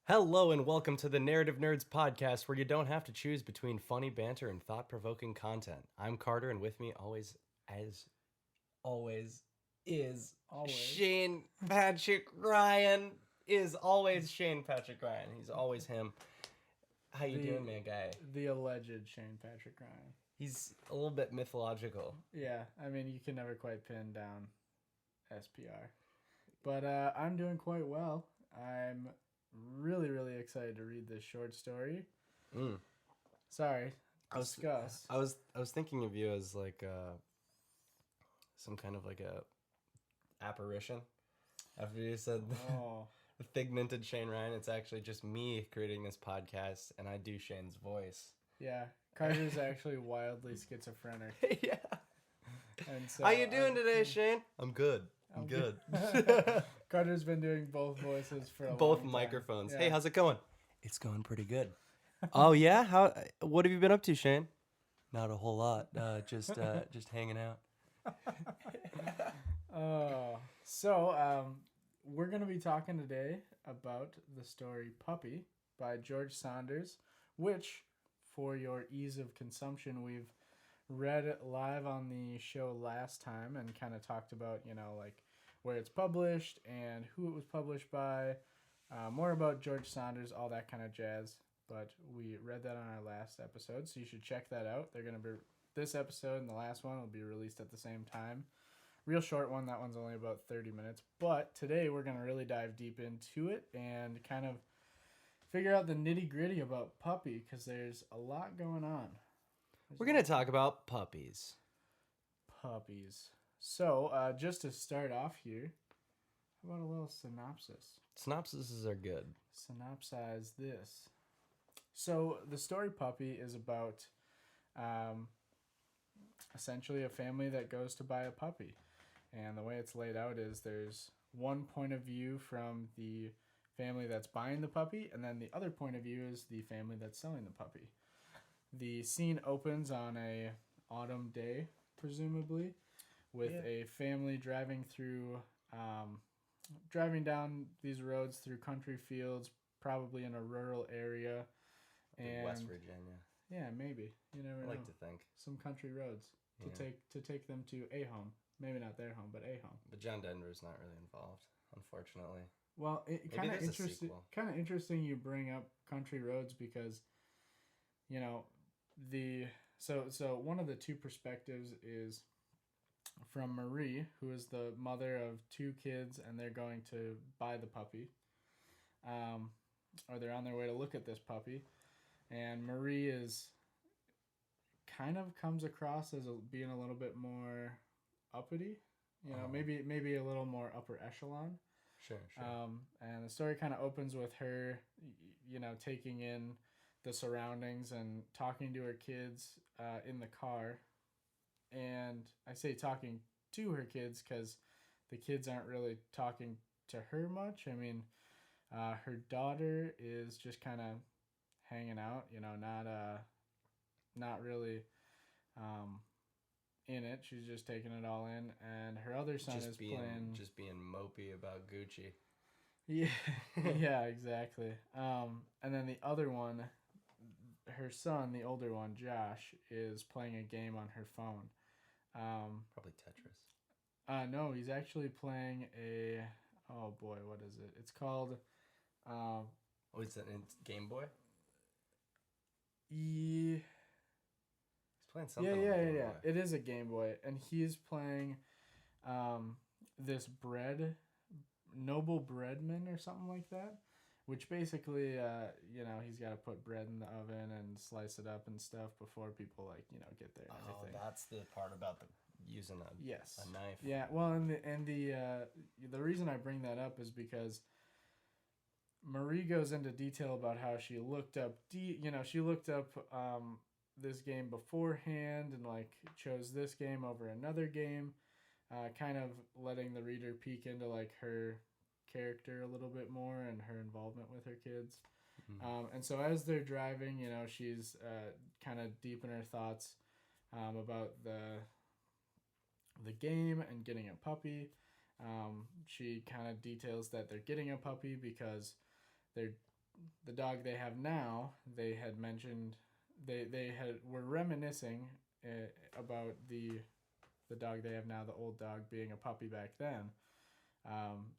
Hello and welcome to the Narrative Nerds podcast, where you don't have to choose between funny banter and thought-provoking content. I'm Carter, and with me always is Shane Patrick Ryan. Is always Shane Patrick Ryan. He's always him. How you doing, man, guy? The alleged Shane Patrick Ryan. He's a little bit mythological. Yeah, I mean, you can never quite pin down SPR. But I'm doing quite well. I'm really excited to read this short story. Sorry, discuss. I was thinking of you as like some kind of like a apparition. After you said the figmented Shane Ryan, it's actually just me creating this podcast, and I do Shane's voice. Yeah, Carter's actually wildly schizophrenic. Yeah. And so, how you doing today, Shane? I'm good. I'm good. Carter's been doing both voices for both microphones. Yeah. Hey, how's it going? It's going pretty good. Oh yeah, what have you been up to, Shane? Not a whole lot. Just hanging out. So we're gonna be talking today about the story Puppy by George Saunders, which, for your ease of consumption, we've read it live on the show last time and kind of talked about, like where it's published and who it was published by, more about George Saunders, all that kind of jazz. But we read that on our last episode, so you should check that out. They're going to be, this episode and the last one will be released at the same time. Real short one, that one's only about 30 minutes. But today we're going to really dive deep into it and kind of figure out the nitty-gritty about Puppy, because there's a lot going on. We're going to talk about puppies. Puppies. So, just to start off here, how about a little synopsis? Synopsises are good. Synopsize this. So, the story Puppy is about essentially a family that goes to buy a puppy. And the way it's laid out is there's one point of view from the family that's buying the puppy, and then the other point of view is the family that's selling the puppy. The scene opens on a autumn day, presumably, with a family driving down these roads through country fields, probably in a rural area. And West Virginia. Yeah, maybe. You never know. I like to think. Some country roads to take them to a home. Maybe not their home, but a home. But John Denver's not really involved, unfortunately. Well, it kind of interesting you bring up country roads, because so one of the two perspectives is from Marie, who is the mother of two kids, and they're going to buy the puppy, or they're on their way to look at this puppy, and Marie is kind of comes across as being a little bit more uppity, maybe a little more upper echelon. Sure. And the story kind of opens with her, taking in the surroundings and talking to her kids in the car. And I say talking to her kids because the kids aren't really talking to her much. I mean, her daughter is just kind of hanging out, not really in it. She's just taking it all in. And her other son is playing... Just being mopey about Gucci. Yeah, yeah, exactly. And then the other one, her son, the older one, Josh, is playing a game on her phone. Probably Tetris. No, he's actually playing oh boy, what is it? It's called... is that in Game Boy? Yeah. He's playing something. Yeah. It is a Game Boy, and he's playing this Noble Breadman or something like that, which basically, he's got to put bread in the oven and slice it up and stuff before people get there and everything. Oh, that's the part about using a knife. Yeah, well, and the reason I bring that up is because Marie goes into detail about how she looked up, this game beforehand and like chose this game over another game, kind of letting the reader peek into like her character a little bit more and her involvement with her kids. And so as they're driving, you know, she's kind of deep in her thoughts about the game and getting a puppy. She kind of details that they're getting a puppy because the dog they have now, they had mentioned were reminiscing about the dog they have now, the old dog, being a puppy back then.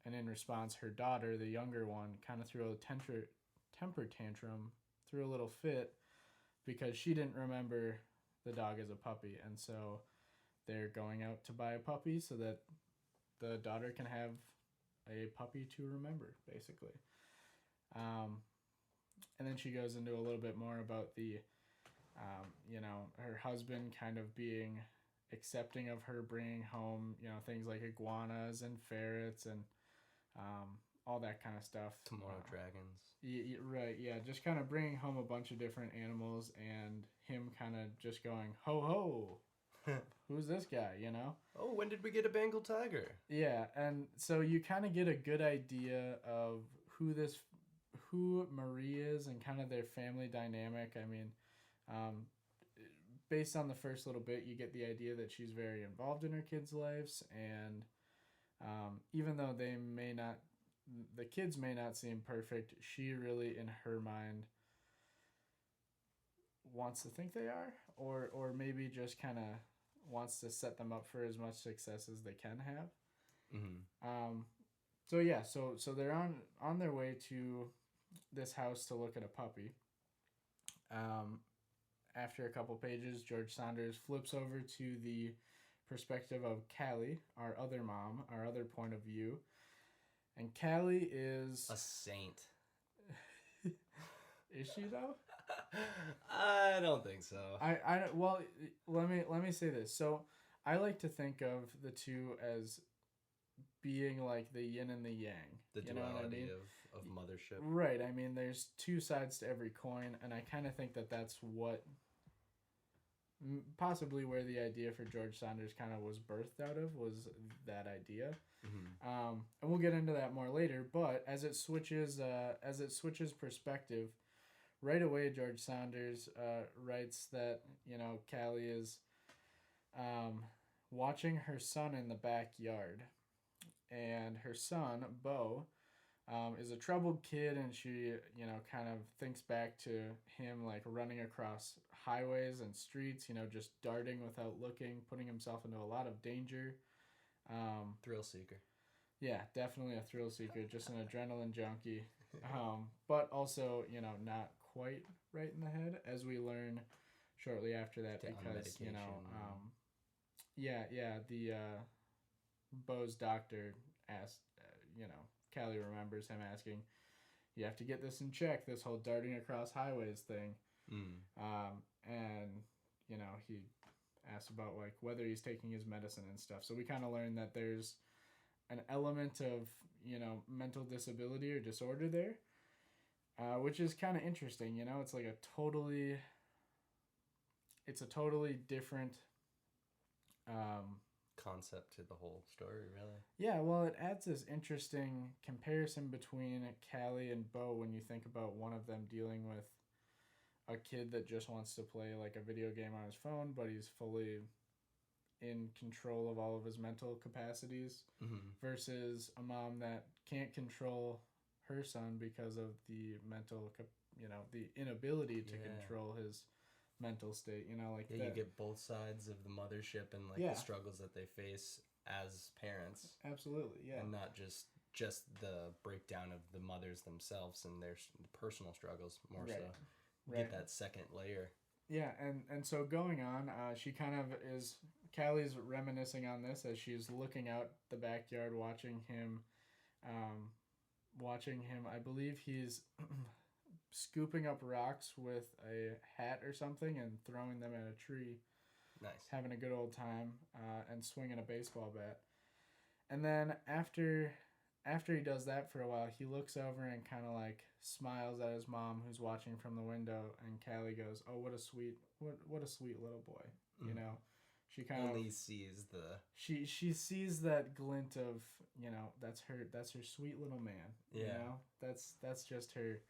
And in response, her daughter, the younger one, kind of threw a temper tantrum, threw a little fit because she didn't remember the dog as a puppy. And so they're going out to buy a puppy so that the daughter can have a puppy to remember, basically. And then she goes into a little bit more about the, you know, her husband kind of being accepting of her bringing home, you know, things like iguanas and ferrets and all that kind of stuff. Tomorrow dragons. Right, yeah, just kind of bringing home a bunch of different animals and him kind of just going, ho ho, who's this guy, you know? Oh, when did we get a Bengal tiger? Yeah, and so you kind of get a good idea of who Marie is and kind of their family dynamic. I mean, based on the first little bit, you get the idea that she's very involved in her kids' lives, and even though the kids may not seem perfect, she really, in her mind, wants to think they are, or maybe just kind of wants to set them up for as much success as they can have. Mm-hmm. So yeah, so they're on their way to this house to look at a puppy. After a couple pages, George Saunders flips over to the perspective of Callie, our other mom, our other point of view. And Callie is a saint. Is she though? I don't think so. Well, let me say this. So I like to think of the two as being like the yin and the yang. The you duality know what I mean? of mothership. Right. I mean, there's two sides to every coin, and I kind of think that that's what possibly where the idea for George Saunders kind of was birthed out of, was that idea. Mm-hmm. And we'll get into that more later. But as it switches perspective, right away George Saunders writes that, you know, Callie is watching her son in the backyard, and her son Beau is a troubled kid, and she, you know, kind of thinks back to him like running across highways and streets, you know, just darting without looking, putting himself into a lot of danger. Thrill seeker. Yeah, definitely a thrill seeker, just an adrenaline junkie. But also, you know, not quite right in the head, as we learn shortly after that, because, you know, the Beau's doctor asked, you know, Callie remembers him asking, you have to get this in check, this whole darting across highways thing. And, you know, he asks about like whether he's taking his medicine and stuff. So we kind of learn that there's an element of, you know, mental disability or disorder there, which is kind of interesting. You know, it's like a totally different concept to the whole story, really. Yeah, well, it adds this interesting comparison between Callie and Beau when you think about one of them dealing with a kid that just wants to play like a video game on his phone, but he's fully in control of all of his mental capacities, versus a mom that can't control her son because of the mental, you know, the inability to control his mental state, you know, like that. You get both sides of the mothership and like the struggles that they face as parents. Absolutely, yeah. And not just the breakdown of the mothers themselves and their personal struggles, more so. Get that second layer. Yeah, and so going on, she kind of is, Callie's reminiscing on this as she's looking out the backyard, watching him, I believe he's scooping up rocks with a hat or something and throwing them at a tree. Nice. Having a good old time, and swinging a baseball bat. And then after he does that for a while, he looks over and kind of like smiles at his mom, who's watching from the window, and Callie goes, "Oh, what a what a sweet little boy, you know. She kind only sees the she sees that glint of, you know, that's her sweet little man. You know, that's just her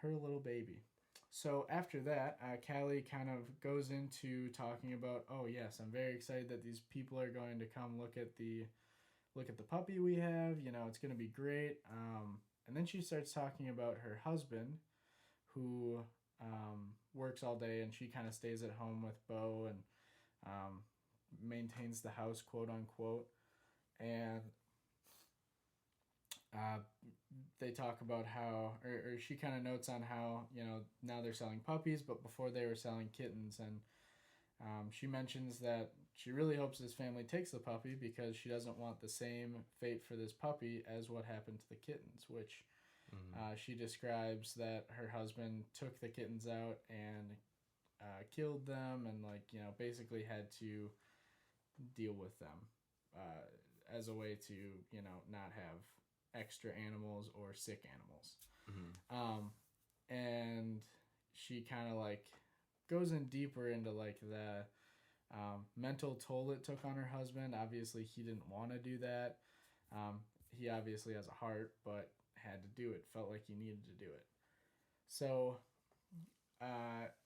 little baby. So after that, Callie kind of goes into talking about, oh yes, I'm very excited that these people are going to come look at the puppy we have. You know, it's going to be great. And then she starts talking about her husband, who works all day, and she kind of stays at home with Bo and maintains the house, quote unquote. And they talk about how, or she kind of notes on how, you know, now they're selling puppies, but before they were selling kittens. And she mentions that she really hopes this family takes the puppy because she doesn't want the same fate for this puppy as what happened to the kittens, which she describes that her husband took the kittens out and killed them and, like, you know, basically had to deal with them as a way to, you know, not have extra animals or sick animals. And she kind of, like, goes in deeper into, like, the mental toll it took on her husband. Obviously, he didn't want to do that. He obviously has a heart, but had to do it. Felt like he needed to do it. So,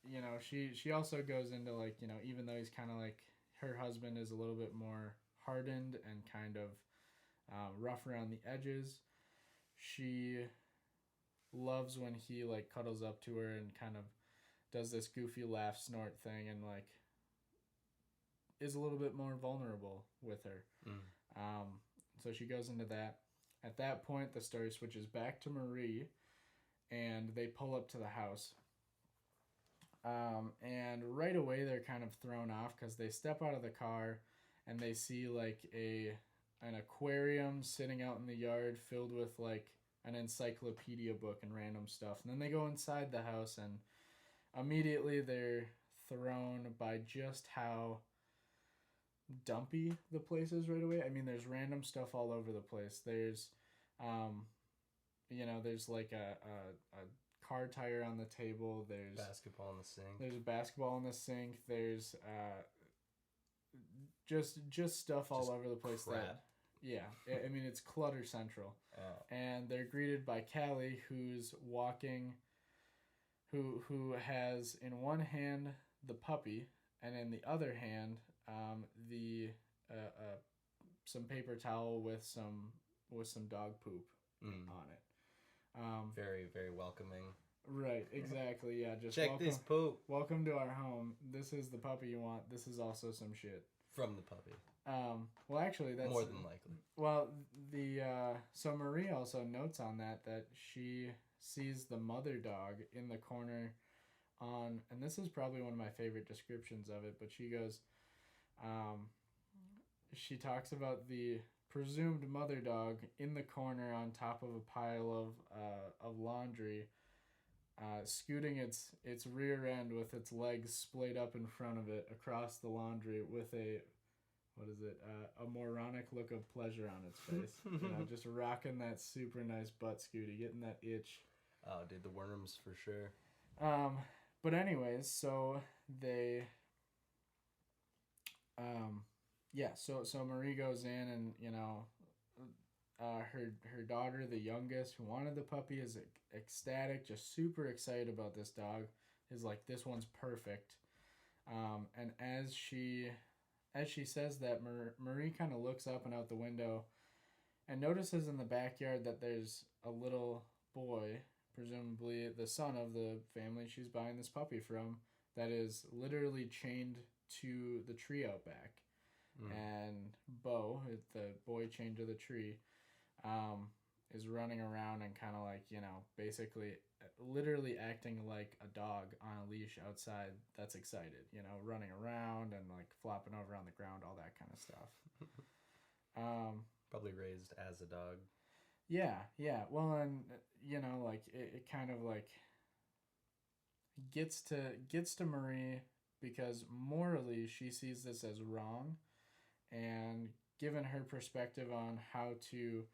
you know, she also goes into, like, you know, even though he's kind of like, her husband is a little bit more hardened and kind of rough around the edges, she loves when he, like, cuddles up to her and kind of does this goofy laugh snort thing and, like, is a little bit more vulnerable with her. So she goes into that. At that point, the story switches back to Marie, and they pull up to the house. And right away, they're kind of thrown off because they step out of the car and they see, like, an aquarium sitting out in the yard filled with, like, an encyclopedia book and random stuff. And then they go inside the house, and immediately they're thrown by just how dumpy the place is right away. I mean, there's random stuff all over the place. There's, you know, there's, like, a car tire on the table. There's basketball in the sink. There's a basketball in the sink. There's just stuff all over the place. Crap. That, yeah, I mean, it's clutter central. And they're greeted by Callie, who's walking, who has in one hand the puppy, and in the other hand some paper towel with some dog poop on it. Very, very welcoming. Right, exactly. Yeah, just check this poop. Welcome to our home. This is the puppy you want. This is also some shit from the puppy. Well, actually, that's more than likely. Well, so Marie also notes on that she sees the mother dog in the corner and this is probably one of my favorite descriptions of it, but she goes, she talks about the presumed mother dog in the corner on top of a pile of laundry, scooting its rear end with its legs splayed up in front of it across the laundry with a moronic look of pleasure on its face. You know, just rocking that super nice butt scooty, getting that itch. Oh, dude, the worms for sure. But anyways, so they, so Marie goes in and, you know, her daughter, the youngest, who wanted the puppy, is ecstatic, just super excited about this dog, is like, this one's perfect. And as she says that, Marie kind of looks up and out the window and notices in the backyard that there's a little boy, presumably the son of the family she's buying this puppy from, that is literally chained to the tree out back. And Bo, the boy chained to the tree, is running around and kind of, like, you know, basically literally acting like a dog on a leash outside that's excited, you know, running around and, like, flopping over on the ground, all that kind of stuff. Probably raised as a dog. Yeah. Well, and, you know, like, it kind of, like, gets to Marie because morally she sees this as wrong, and given her perspective on how to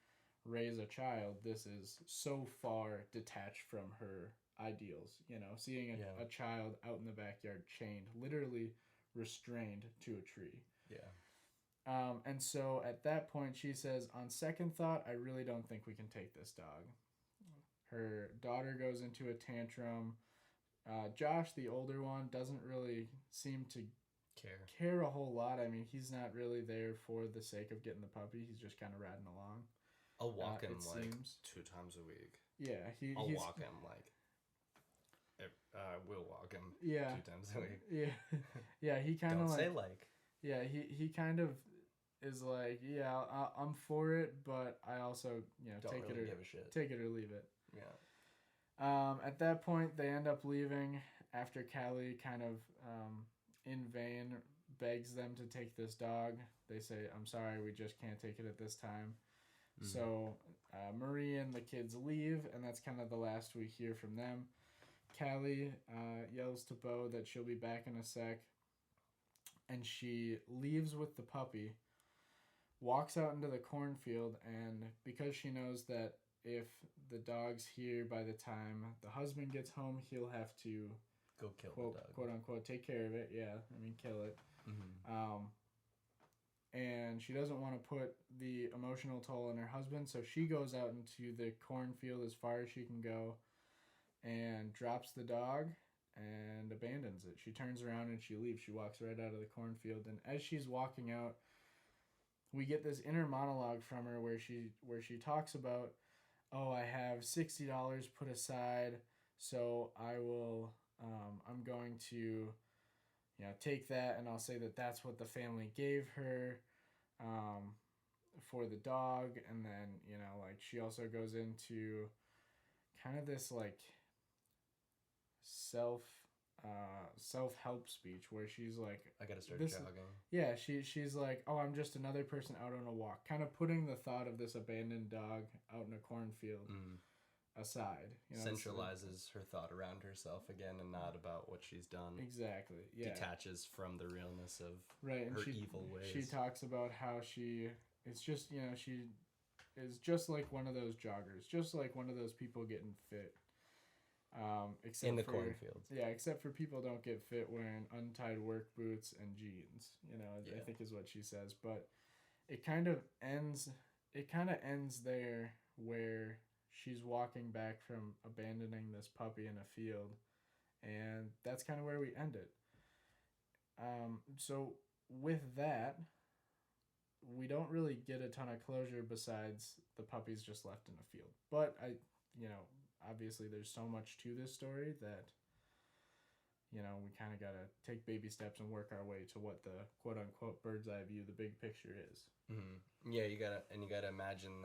raise a child, this is so far detached from her ideals. You know, seeing a child out in the backyard chained, literally restrained to a tree. Yeah. And so at that point, she says, on second thought, I really don't think we can take this dog. Her daughter goes into a tantrum. Josh, the older one, doesn't really seem to care a whole lot. I mean, he's not really there for the sake of getting the puppy. He's just kind of riding along. I'll walk him like seems. 2 times a week. Yeah, I'll walk him like. We'll walk him 2 times a week. Yeah, yeah. He kind of don't say like. Yeah, he kind of is like, yeah, I'm for it, but I also don't take really give a shit. Take it or leave it. Yeah. At that point, they end up leaving after Callie kind of in vain begs them to take this dog. They say, I'm sorry, we just can't take it at this time. Mm-hmm. So Marie and the kids leave, and that's kind of the last we hear from them. Callie yells to Bo that she'll be back in a sec, and she leaves with the puppy, walks out into the cornfield, and because she knows that if the dog's here by the time the husband gets home, he'll have to go kill the dog. Quote unquote, take care of it. Yeah, I mean, kill it. Mm-hmm. And she doesn't want to put the emotional toll on her husband, so she goes out into the cornfield as far as she can go and drops the dog and abandons it. She turns around and she leaves. She walks right out of the cornfield, and as she's walking out, we get this inner monologue from her where she talks about, oh, I have $60 put aside, so I will, I'm going to, take that, and I'll say that that's what the family gave her for the dog. And then, like, she also goes into kind of this, like, self-help speech where she's like, I gotta start jogging. Yeah, she's like, oh, I'm just another person out on a walk, kind of putting the thought of this abandoned dog out in a cornfield aside. Centralizes her thought around herself again and not about what she's done. Exactly, yeah. Detaches from the realness of and her evil ways. She talks about how it's just, she is just like one of those joggers, just like one of those people getting fit. Except in the for, cornfield. Yeah, except for people don't get fit wearing untied work boots and jeans. Yeah. I think is what she says. But it kind of ends there where she's walking back from abandoning this puppy in a field, and that's kind of where we end it. So with that, we don't really get a ton of closure besides the puppy's just left in a field. But obviously there's so much to this story that, we kind of got to take baby steps and work our way to what the quote unquote bird's eye view, the big picture is. Mm-hmm. Yeah, you gotta imagine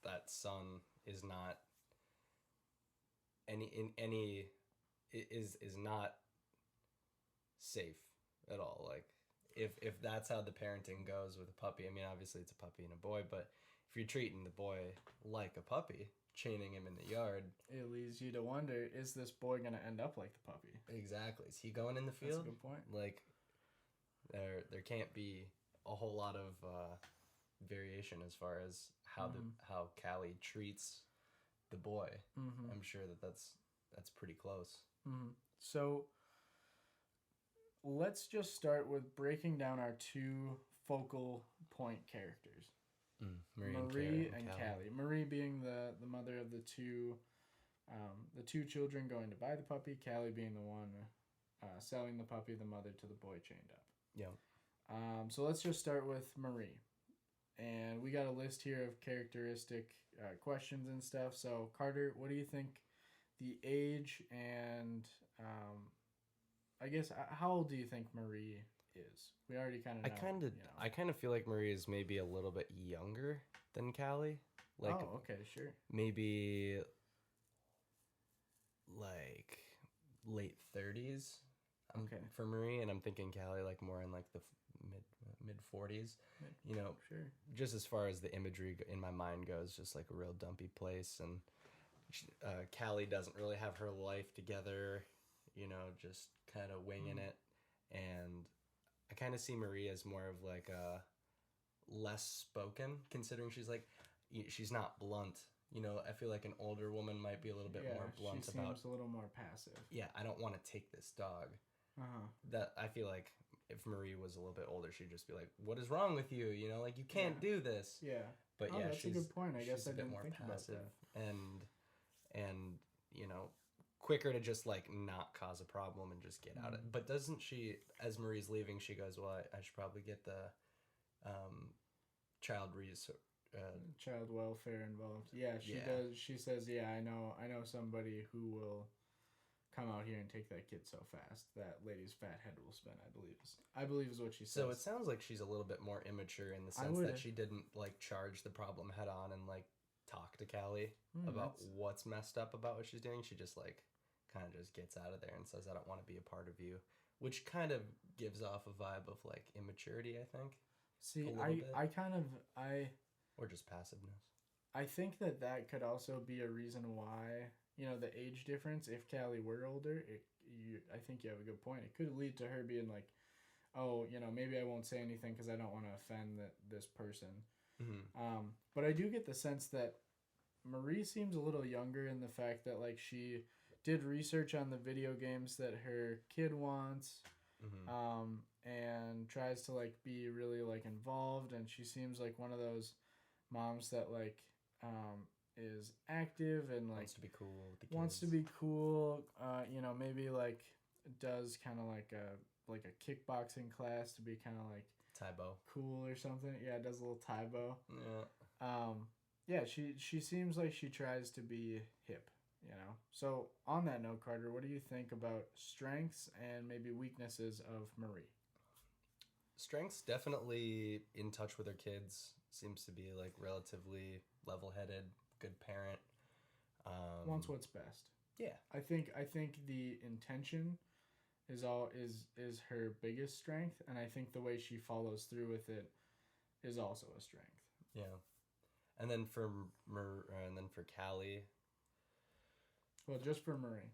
that son is not is not safe at all. Like if that's how the parenting goes with a puppy, I mean, obviously it's a puppy and a boy, but if you're treating the boy like a puppy, chaining him in the yard, it leads you to wonder, is this boy going to end up like the puppy? Exactly. Is he going in the field? That's a good point. Like, there can't be a whole lot of variation as far as how how Callie treats the boy. Mm-hmm. I'm sure that's pretty close. Mm-hmm. So let's just start with breaking down our 2 focal point characters. Marie and Callie. Marie being the mother of the two children going to buy the puppy. Callie being the one selling the puppy, the mother to the boy chained up. Yeah. So let's just start with Marie. And we got a list here of characteristic questions and stuff. So Carter, what do you think the age and I guess how old do you think Marie is? We already kind of know. I kind of feel like Marie is maybe a little bit younger than Callie. Like, oh, okay, sure. Maybe like late 30s. Okay. For Marie, and I'm thinking Callie like more in like the mid 40s. Sure. Just as far as the imagery in my mind goes, just like a real dumpy place, and Callie doesn't really have her life together. Just kind of winging it, and I kind of see Marie as more of like a less spoken, considering she's not blunt You know, I feel like an older woman might be a little bit more blunt about. She seems a little more passive. Yeah, I don't want to take this dog. That I feel like if Marie was a little bit older, she'd just be like, "What is wrong with you? You know, like you can't do this." Yeah. But that's a good point. I guess I a bit didn't more think passive about that. and you know, quicker to just like not cause a problem and just get out of it. But doesn't she, as Marie's leaving, she goes, "Well, I should probably get the child child welfare involved." Yeah, she does. She says, "Yeah, I know somebody who will come out here and take that kid so fast that lady's fat head will spin." I believe is what she says. So it sounds like she's a little bit more immature in the sense that she didn't like charge the problem head on and like talk to Callie about what's messed up about what she's doing. She just like kind of just gets out of there and says, "I don't want to be a part of you," which kind of gives off a vibe of like immaturity, I think. See, or just passiveness. I think that could also be a reason why, you know, the age difference. If Callie were older, I think you have a good point. It could lead to her being like, "Oh, you know, maybe I won't say anything because I don't want to offend this person." But I do get the sense that Marie seems a little younger in the fact that like she did research on the video games that her kid wants, and tries to like be really like involved, and she seems like one of those moms that like is active and like wants to be cool with the kids. You know, maybe like does kind of like a kickboxing class to be kind of like Taibo cool or something. Yeah, does a little Taibo. Yeah. Yeah, she seems like she tries to be hip, you know. So on that note, Carter, what do you think about strengths and maybe weaknesses of Marie? Strengths, definitely in touch with her kids. Seems to be like relatively level-headed, good parent. Wants what's best. Yeah, I think the intention is her biggest strength, and I think the way she follows through with it is also a strength. Yeah, and then for Callie. Well, just for Marie.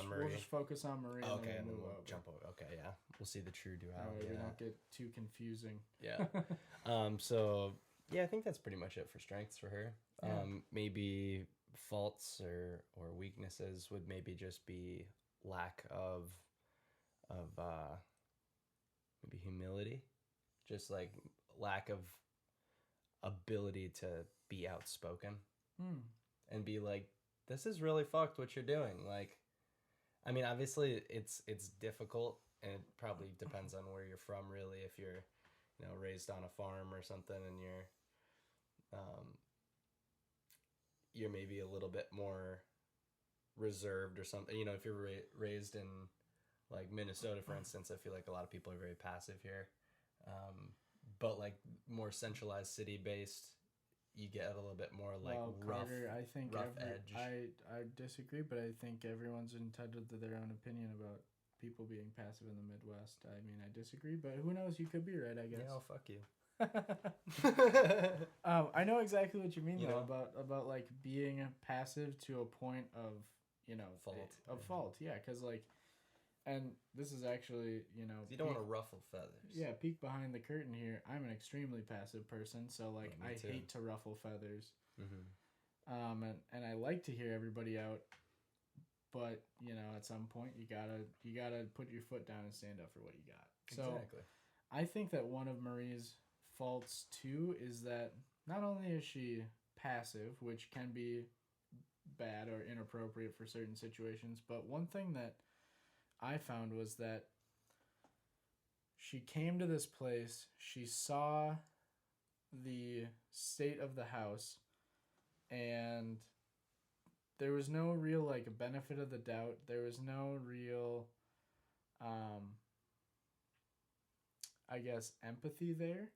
Marie. We'll just focus on Marie. Okay, and then we'll jump over. Okay, yeah, we'll see the true duality. We don't get too confusing. Yeah. So yeah, I think that's pretty much it for strengths for her. Yeah. Maybe faults or weaknesses would maybe just be lack of maybe humility, just like lack of ability to be outspoken and be like, this is really fucked what you're doing. Like, I mean, obviously it's difficult, and it probably depends on where you're from, really. If you're, you know, raised on a farm or something, and you're maybe a little bit more reserved or something. You know, if you're raised in like Minnesota, for instance, I feel like a lot of people are very passive here. But like more centralized city based, you get a little bit more like rough, Carter, I think rough edge. I disagree, but I think everyone's entitled to their own opinion about people being passive in the Midwest. I mean, I disagree, but who knows? You could be right, I guess. Yeah, oh, fuck you. I know exactly what you mean, though, about like being passive to a point of, you know, fault. Yeah, because like, and this is actually, you know, you don't want to ruffle feathers. Yeah, peek behind the curtain here. I'm an extremely passive person, so like I hate to ruffle feathers. And I like to hear everybody out, but you know, at some point you gotta put your foot down and stand up for what you got. So exactly. I think that one of Marie's faults too is that not only is she passive, which can be bad or inappropriate for certain situations, but one thing that I found was that she came to this place, she saw the state of the house, and there was no real like benefit of the doubt. There was no real I guess empathy there.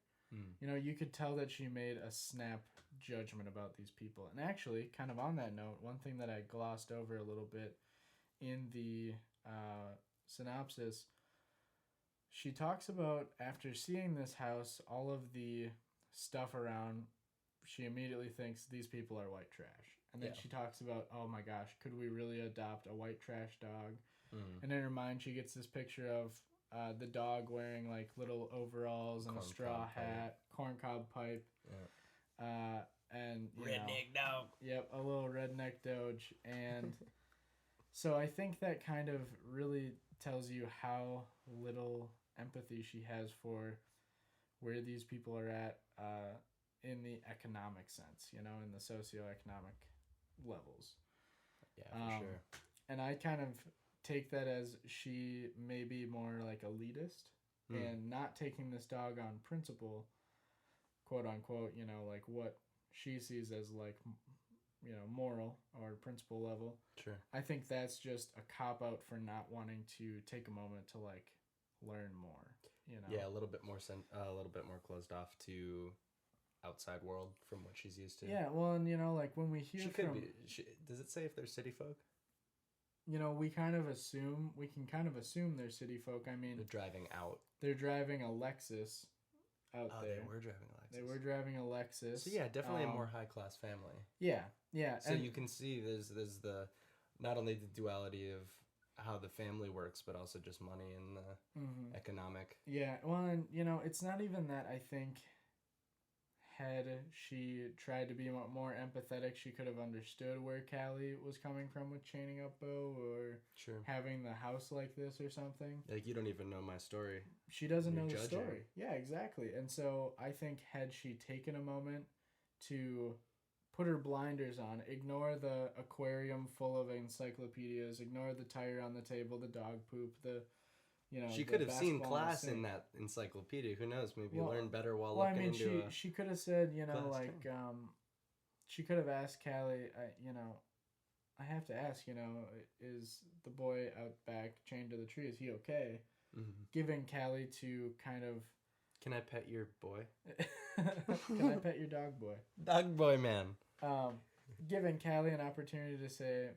You know, you could tell that she made a snap judgment about these people. And actually, kind of on that note, one thing that I glossed over a little bit in the synopsis, she talks about after seeing this house, all of the stuff around, she immediately thinks these people are white trash. And then she talks about, oh my gosh, could we really adopt a white trash dog? And in her mind, she gets this picture of the dog wearing like little overalls and a straw hat, corncob pipe. and redneck dog. Yep, a little redneck doge. And so I think that kind of really tells you how little empathy she has for where these people are at in the economic sense, in the socioeconomic levels. Yeah, for sure. And I kind of take that as she may be more like elitist and not taking this dog on principle, quote unquote, like what she sees as like, moral or principle level. Sure. I think that's just a cop out for not wanting to take a moment to like learn more. Yeah, a little bit more closed off to outside world from what she's used to. Yeah, well, and like when we hear does it say if they're city folk? We can kind of assume they're city folk. I mean, they're driving out. They're driving a Lexus out there. They were driving a Lexus. So yeah, definitely a more high class family. Yeah. So you can see there's the not only the duality of how the family works, but also just money and the economic. Yeah, well, and it's not even that. I think had she tried to be more empathetic, she could have understood where Callie was coming from with chaining up Bo or having the house like this or something. Like, you don't even know my story. She doesn't know the story. Yeah, exactly. And so I think had she taken a moment to put her blinders on, ignore the aquarium full of encyclopedias, ignore the tire on the table, the dog poop, she could have seen class in that encyclopedia. Who knows? Maybe learn better while looking into she could have said, she could have asked Callie, I have to ask, is the boy out back chained to the tree? Is he okay? Mm-hmm. Giving Callie to kind of... Can I pet your boy? Can I pet your dog boy? Dog boy man. Giving Callie an opportunity to say,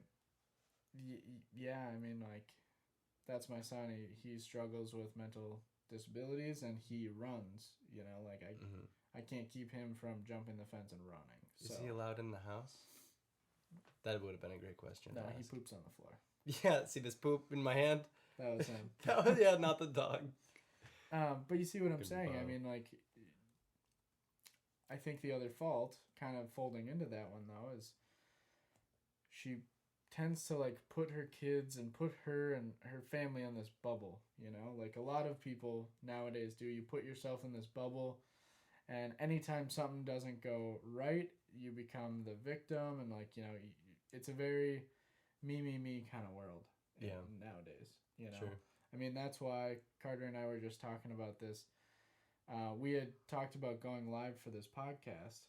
yeah, I mean, like... That's my son. He struggles with mental disabilities and he runs. I can't keep him from jumping the fence and running. Is he allowed in the house? That would have been a great question. No, he poops on the floor. Yeah, see this poop in my hand? That was him. Not the dog. But you see what I'm saying? I mean, like, I think the other fault, kind of folding into that one though, is she tends to like put her kids and put her and her family in this bubble, like a lot of people nowadays do. You put yourself in this bubble, and anytime something doesn't go right, you become the victim, and like, it's a very me kind of world nowadays, Sure. I mean, that's why Carter and I were just talking about this. We had talked about going live for this podcast,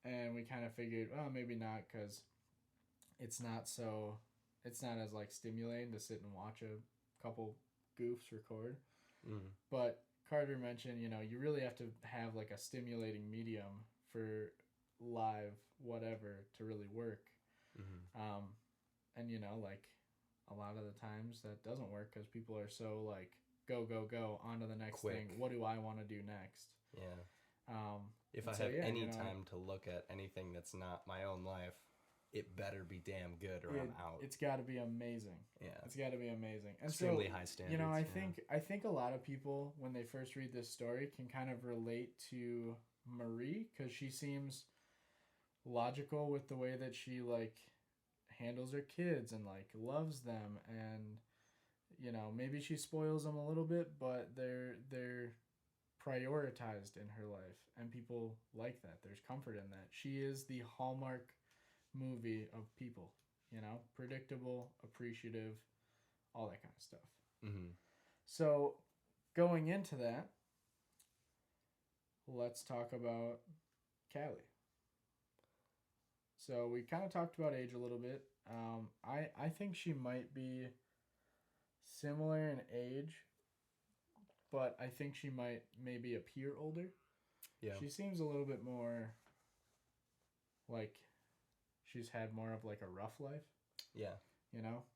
and we kind of figured, well, maybe not, because it's not as like stimulating to sit and watch a couple goofs record. But Carter mentioned, you really have to have like a stimulating medium for live whatever to really work. And like a lot of the times that doesn't work because people are so like go on to the next thing. What do I want to do next? If I have any time to look at anything that's not my own life, it better be damn good or I'm out. It's got to be amazing. Yeah. It's got to be amazing. And extremely high standards. I think a lot of people, when they first read this story, can kind of relate to Marie because she seems logical with the way that she, like, handles her kids and, like, loves them. And, maybe she spoils them a little bit, but they're prioritized in her life. And people like that. There's comfort in that. She is the hallmark movie of people, predictable, appreciative, all that kind of stuff. So going into that, let's talk about Callie. So we kind of talked about age a little bit. I think she might be similar in age, but I think she might maybe appear older. Yeah. She seems a little bit more like she's had more of like a rough life. Yeah.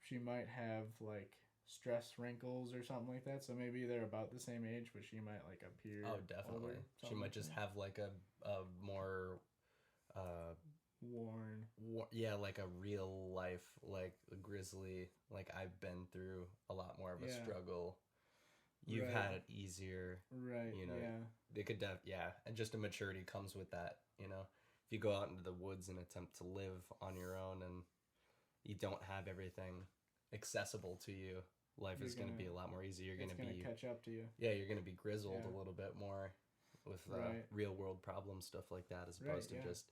She might have like stress wrinkles or something like that. So maybe they're about the same age, but she might like appear. Oh, definitely. She might just have like a more worn. Yeah, like a real life, like a grizzly. Like I've been through a lot more of a struggle. You've had it easier. Right. They could and just a maturity comes with that. if you go out into the woods and attempt to live on your own and you don't have everything accessible to you, life is going to be a lot more easy. You're going to be catch up to you. Yeah, you're going to be grizzled a little bit more with real world problems, stuff like that, as opposed to just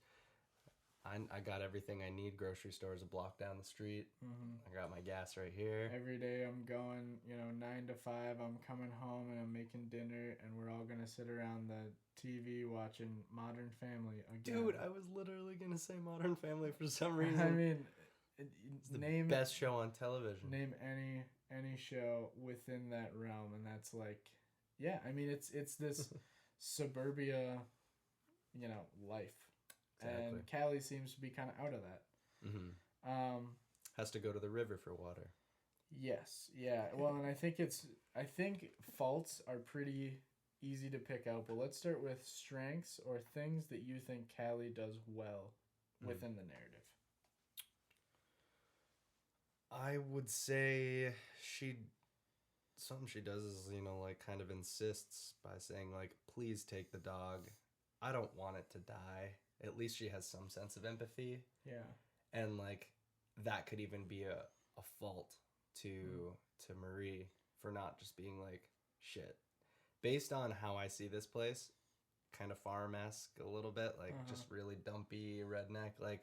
I got everything I need. Grocery store's a block down the street. I got my gas right here. Every day I'm going, 9 to 5. I'm coming home and I'm making dinner, and we're all gonna sit around the TV watching Modern Family again. Dude, I was literally gonna say Modern Family for some reason. I mean, it's the best show on television. Name any show within that realm, and that's like, yeah. I mean, it's this suburbia, life. Exactly. And Callie seems to be kind of out of that. Has to go to the river for water. Yes, yeah. Well, and I think faults are pretty easy to pick out. But let's start with strengths or things that you think Callie does well within the narrative. I would say something she does is, like kind of insists by saying like, please take the dog. I don't want it to die. At least she has some sense of empathy. Yeah. And like that could even be a fault to Marie for not just being like, shit. Based on how I see this place, kind of farm-esque a little bit, like just really dumpy redneck, like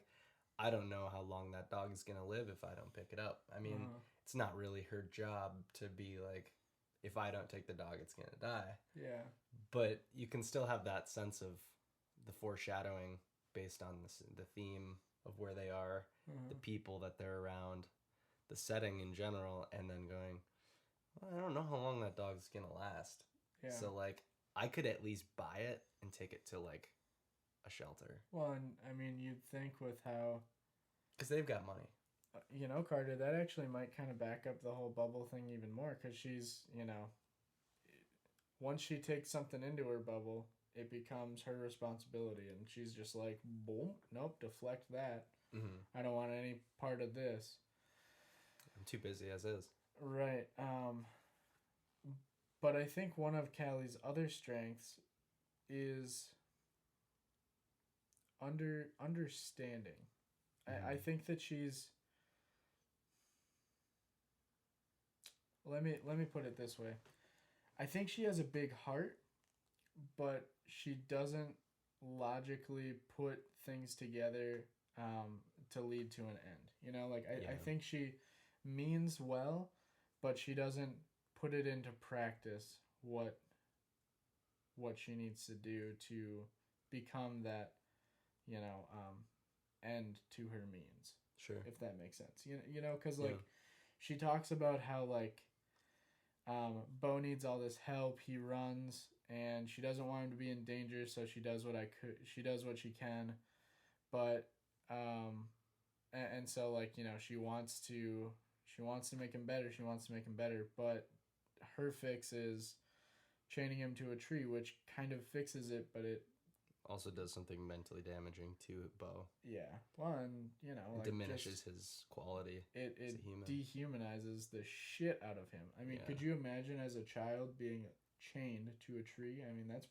I don't know how long that dog is going to live if I don't pick it up. I mean, it's not really her job to be like, if I don't take the dog, it's going to die. Yeah. But you can still have that sense of the foreshadowing based on the theme of where they are, the people that they're around, the setting in general, and then going, well, I don't know how long that dog's going to last. Yeah. So, like, I could at least buy it and take it to, like, a shelter. Well, and, I mean, you'd think with how... Because they've got money. Carter, that actually might kind of back up the whole bubble thing even more, because she's, once she takes something into her bubble, it becomes her responsibility, and she's just like, boom, nope, deflect that. I don't want any part of this. I'm too busy as is. Right. But I think one of Callie's other strengths is understanding. I think that she's... Let me put it this way. I think she has a big heart, but she doesn't logically put things together to lead to an end. I think she means well, but she doesn't put it into practice what she needs to do to become that, end to her means. Sure. If that makes sense. Because, she talks about how, like, Bo needs all this help. He runs, and she doesn't want him to be in danger, so she does what she can. But, and so, like, she wants to make him better. She wants to make him better, but her fix is chaining him to a tree, which kind of fixes it, but it also does something mentally damaging to Bo. Yeah. Well, and, it diminishes his quality it as a human. Dehumanizes the shit out of him. I mean, could you imagine as a child being chained to a tree? I mean, that's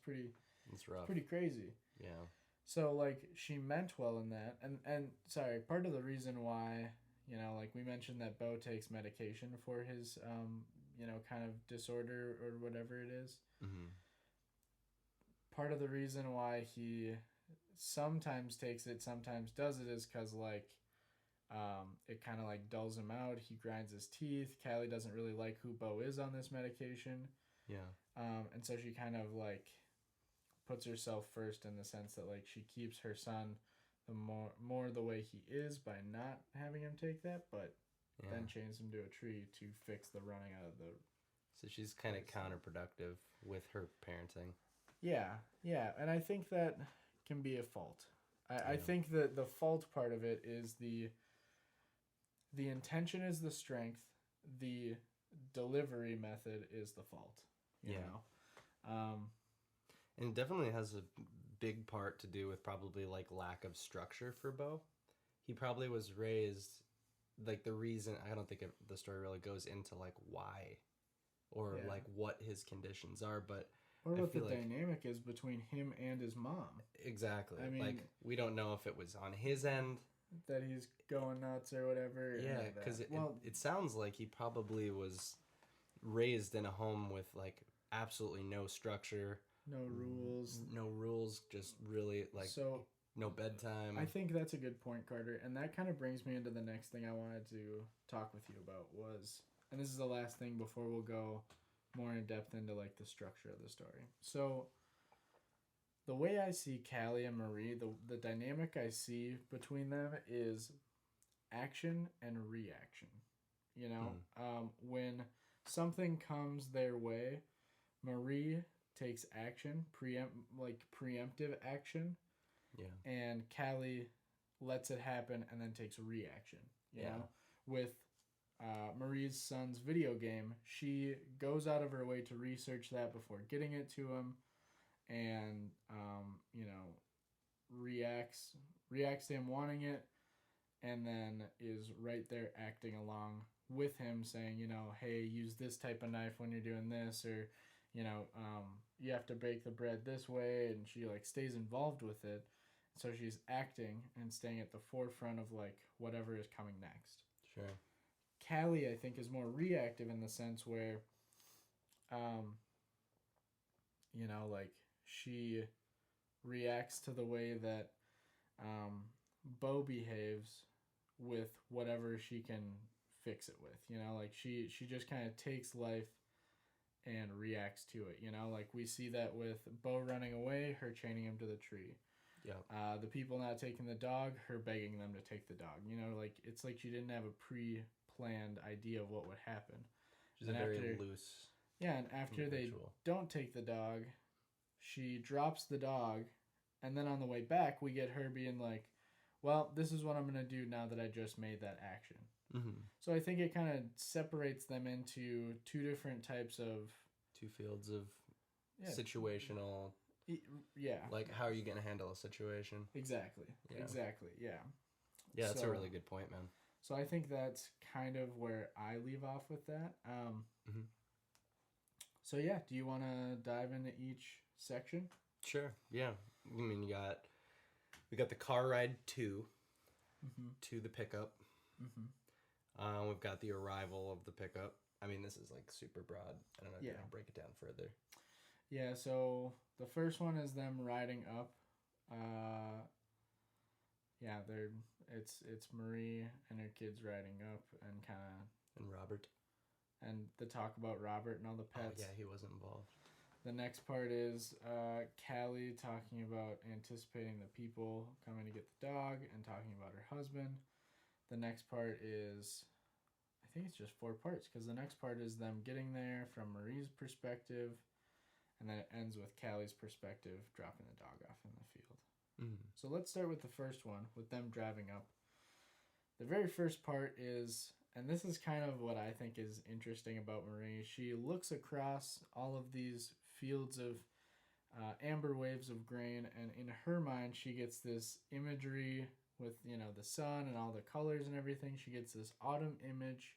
rough. Pretty crazy. Yeah. So, like, she meant well in that. And sorry, part of the reason why, like we mentioned that Bo takes medication for his, kind of disorder or whatever it is. Part of the reason why he sometimes takes it, sometimes does it, is because, like, it kind of, like, dulls him out. He grinds his teeth. Callie doesn't really like who Bo is on this medication. Yeah. And so she kind of, like, puts herself first in the sense that, like, she keeps her son the more the way he is by not having him take that, but then chains him to a tree to fix the running out of the... So she's kind of counterproductive with her parenting. Yeah, and I think that can be a fault. I think that the fault part of it is the intention is the strength, the delivery method is the fault. You know? And it definitely has a big part to do with probably, like, lack of structure for Bo. He probably was raised, like, the reason, I don't think the story really goes into, like, why or, like, what his conditions are, but Or what the dynamic is between him and his mom. Exactly. I mean, like, we don't know if it was on his end that he's going nuts or whatever. Yeah, because it sounds like he probably was raised in a home with like absolutely no structure, no rules, just really like no bedtime. I think that's a good point, Carter, and that kind of brings me into the next thing I wanted to talk with you about was, and this is the last thing before we'll go more in depth into like the structure of the story. So the way I see Callie and Marie, the dynamic I see between them is action and reaction. You know, when something comes their way, Marie takes action, preemptive action. Yeah. And Callie lets it happen and then takes reaction. You know, with Marie's son's video game, she goes out of her way to research that before getting it to him, and you know, reacts to him wanting it, and then is right there acting along with him, saying, you know, hey, use this type of knife when you're doing this, or you know, you have to bake the bread this way, and she like stays involved with it. So she's acting and staying at the forefront of like whatever is coming next. Sure. Callie, I think, is more reactive in the sense where, you know, like she reacts to the way that Bo behaves with whatever she can fix it with. You know, like she just kind of takes life and reacts to it. You know, like we see that with Bo running away, her chaining him to the tree. Yeah. The people not taking the dog, her begging them to take the dog. You know, like it's like she didn't have a pre-planned idea of what would happen. She's very loose. Yeah, and after they don't take the dog, she drops the dog, and then on the way back, we get her being like, well, this is what I'm going to do now that I just made that action. Mm-hmm. So I think it kind of separates them into two different types of... Two fields of situational... Yeah. Like, how are you going to handle a situation? Exactly. Yeah. Exactly, yeah. Yeah, that's a really good point, man. So I think that's kind of where I leave off with that. So, yeah, do you want to dive into each section? Sure, yeah. I mean, we got the car ride to the pickup. We've got the arrival of the pickup. I mean, this is, like, super broad. I don't know if you're going to break it down further. Yeah, so the first one is them riding up. It's Marie and her kids riding up and kind of... And Robert. And the talk about Robert and all the pets. Oh, yeah, he wasn't involved. The next part is Callie talking about anticipating the people coming to get the dog and talking about her husband. The next part is... I think it's just 4 parts, because the next part is them getting there from Marie's perspective. And then it ends with Callie's perspective, dropping the dog off in the field. Mm-hmm. So let's start with the first one, with them driving up. The very first part is, and this is kind of what I think is interesting about Marie, she looks across all of these fields of amber waves of grain, and in her mind, she gets this imagery with, you know, the sun and all the colors and everything. She gets this autumn image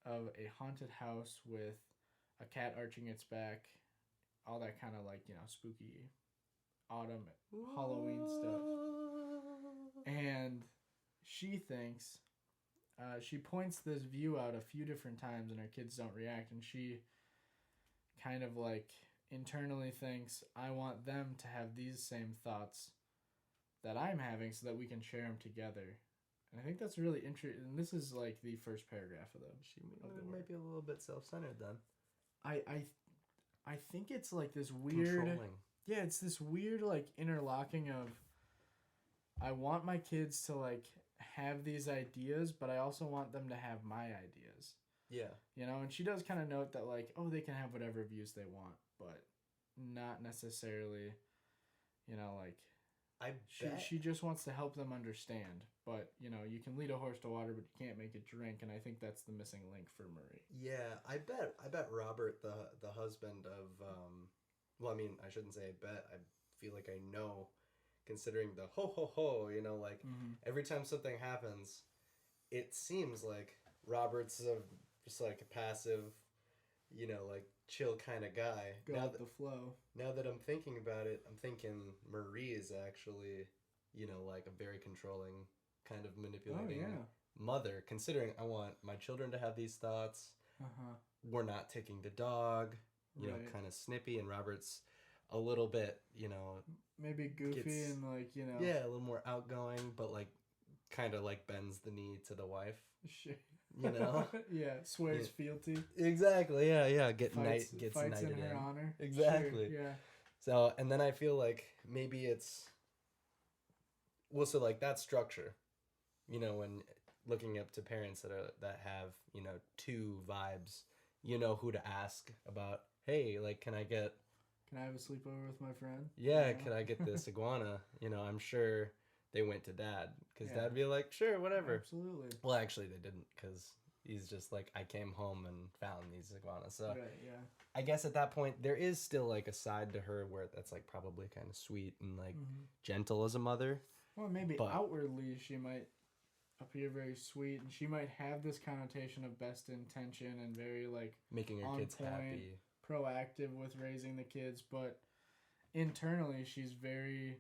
of a haunted house with a cat arching its back, all that kind of like, you know, spooky autumn Halloween stuff. And she thinks, she points this view out a few different times and her kids don't react. And she kind of like internally thinks, I want them to have these same thoughts that I'm having so that we can share them together. And I think that's really interesting. And this is like the first paragraph of them. She might be a little bit self-centered then. I think it's like this weird... Controlling. Yeah, it's this weird, like, interlocking of... I want my kids to, like, have these ideas, but I also want them to have my ideas. Yeah. You know, and she does kind of note that, like, oh, they can have whatever views they want, but not necessarily, you know, like... She just wants to help them understand. But, you know, you can lead a horse to water, but you can't make it drink, and I think that's the missing link for Marie. Yeah, I bet Robert, the husband of, well, I mean, I shouldn't say I bet, I feel like I know, considering the ho, you know, like, every time something happens, it seems like Robert's just like a passive, like chill kind of guy. Go with the flow. Now that I'm thinking about it, I'm thinking Marie is actually, like a very controlling, kind of manipulating mother, considering I want my children to have these thoughts. We're not taking the dog, kind of snippy, and Robert's a little bit, maybe goofy and like, yeah, a little more outgoing, but like kind of like bends the knee to the wife. Shit. Yeah, swears fealty. Exactly. Yeah. Gets fights knighted in her honor. Exactly. Sure, yeah. So, and then I feel like maybe it's so like that structure, when looking up to parents that have two vibes, who to ask about. Hey, like, can I have a sleepover with my friend? Yeah, can I get this iguana? I'm sure they went to Dad, because Dad'd be like, sure, whatever. Absolutely. Well, actually, they didn't, because he's just like, I came home and found these iguanas. So, I guess at that point, there is still like a side to her where that's like probably kind of sweet and like gentle as a mother. Well, maybe outwardly she might appear very sweet, and she might have this connotation of best intention and very like making her kids happy, proactive with raising the kids, but internally she's very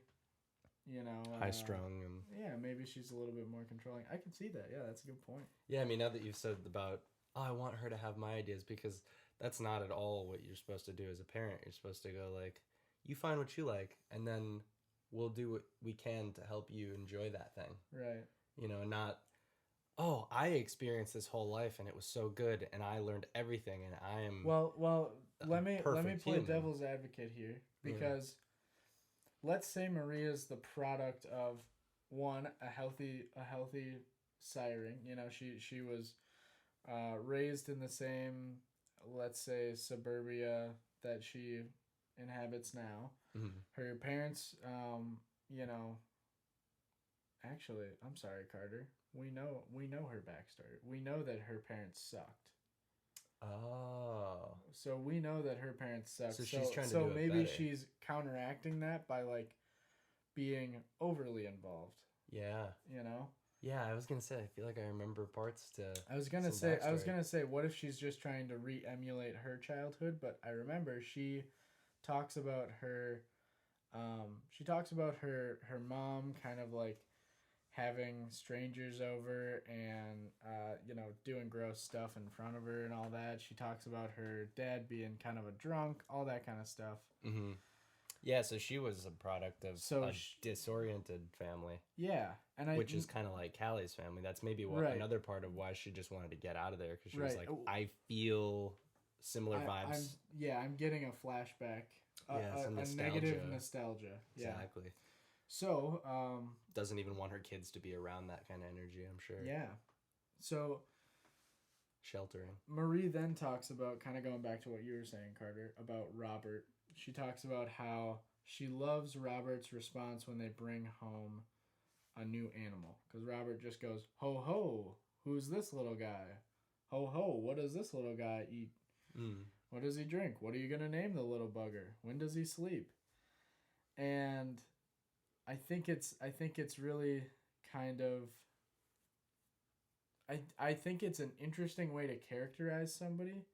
high strung, and maybe she's a little bit more controlling. I can see that. Yeah, that's a good point. Yeah, I mean, now that you've said about, I want her to have my ideas, because that's not at all what you're supposed to do as a parent. You're supposed to go like, you find what you like, and then we'll do what we can to help you enjoy that thing. Right. Not, oh, I experienced this whole life and it was so good and I learned everything and I am well let me play human. Devil's advocate here, because let's say Maria's the product of a healthy siring. She was raised in the same, let's say, suburbia that she inhabits now. Her parents, actually, I'm sorry, Carter. We know her backstory. We know that her parents sucked. Oh. So we know that her parents sucked. So she's trying to do it maybe better. She's counteracting that by like being overly involved. Yeah. Yeah, I was gonna say, I feel like I remember parts to. I was gonna say, what if she's just trying to re-emulate her childhood? But I remember she talks about her. She talks about her mom kind of like having strangers over and doing gross stuff in front of her and all that. She talks about her dad being kind of a drunk, all that kind of stuff. Yeah, so she was a product of a disoriented family. Yeah, which is kind of like Callie's family. That's maybe another part of why she just wanted to get out of there, because she was like, I feel similar vibes. I'm getting a flashback. A negative nostalgia. Yeah. Exactly. So, doesn't even want her kids to be around that kind of energy, I'm sure. Yeah. So, sheltering. Marie then talks about, kind of going back to what you were saying, Carter, about Robert. She talks about how she loves Robert's response when they bring home a new animal. Because Robert just goes, ho ho, who's this little guy? Ho ho, what does this little guy eat? What does he drink? What are you going to name the little bugger? When does he sleep? And I think it's really kind of, I think it's an interesting way to characterize somebody,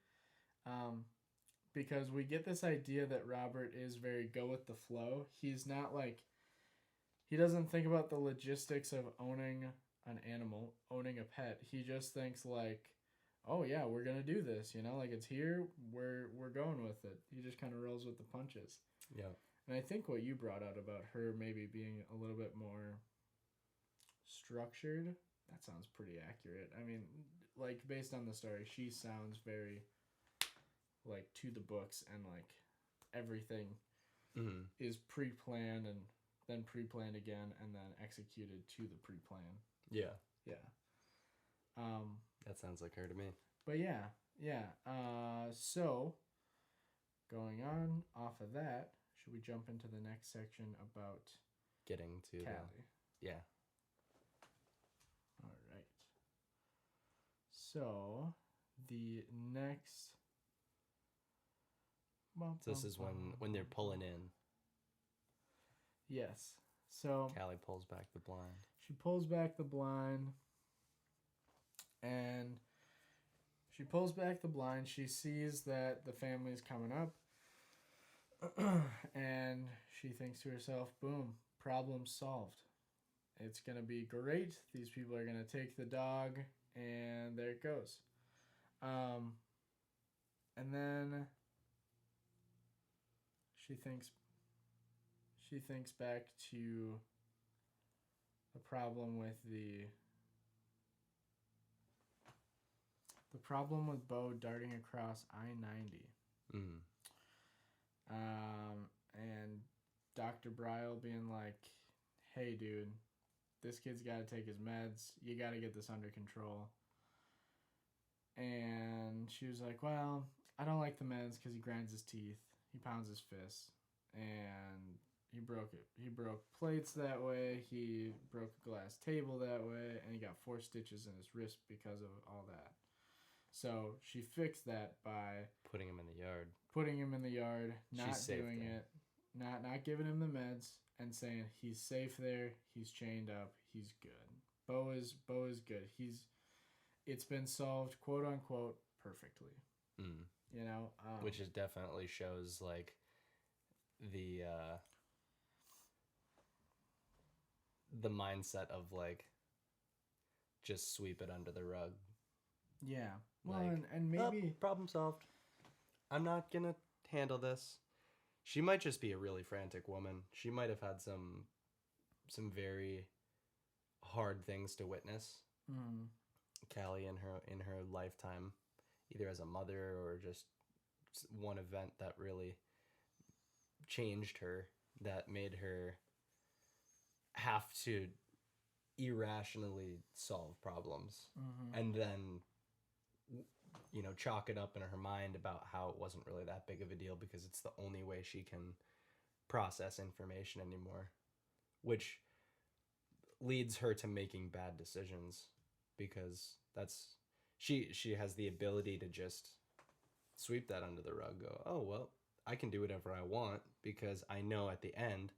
because we get this idea that Robert is very go with the flow. He's not like, he doesn't think about the logistics of owning an animal, owning a pet. He just thinks like, oh yeah, we're gonna do this, like it's here, we're going with it. He just kind of rolls with the punches. Yeah. And I think what you brought out about her maybe being a little bit more structured, that sounds pretty accurate. I mean, like, based on the story, she sounds very, like, to the books, and, like, everything is pre-planned and then pre-planned again and then executed to the pre-plan. Yeah. Yeah. That sounds like her to me. But yeah. So, going on off of that, should we jump into the next section about getting to Callie? Yeah. All right. So, the next. So this is when they're pulling in. Yes. So Callie pulls back the blind. She pulls back the blind, and She pulls back the blind. She sees that the family's coming up. And she thinks to herself, boom, problem solved. It's going to be great. These people are going to take the dog, and there it goes. And then she thinks back to the problem with Bo darting across I-90. And Dr. Brile being like, hey, dude, this kid's got to take his meds. You got to get this under control. And she was like, well, I don't like the meds because he grinds his teeth. He pounds his fists. And he broke it. He broke plates that way. He broke a glass table that way. And he got 4 stitches in his wrist because of all that. So she fixed that by putting him in the yard. Not doing it. Not giving him the meds. And saying he's safe there. He's chained up. He's good. Bo is good. It's been solved, quote unquote, perfectly. You know, which is definitely shows like the mindset of like just sweep it under the rug. Yeah. Well, like, and maybe problem solved. I'm not gonna handle this. She might just be a really frantic woman. She might have had some very hard things to witness. Callie in her lifetime, either as a mother or just one event that really changed her, that made her have to irrationally solve problems, and then chalk it up in her mind about how it wasn't really that big of a deal because it's the only way she can process information anymore, which leads her to making bad decisions because she has the ability to just sweep that under the rug, go, oh, well, I can do whatever I want because I know at the end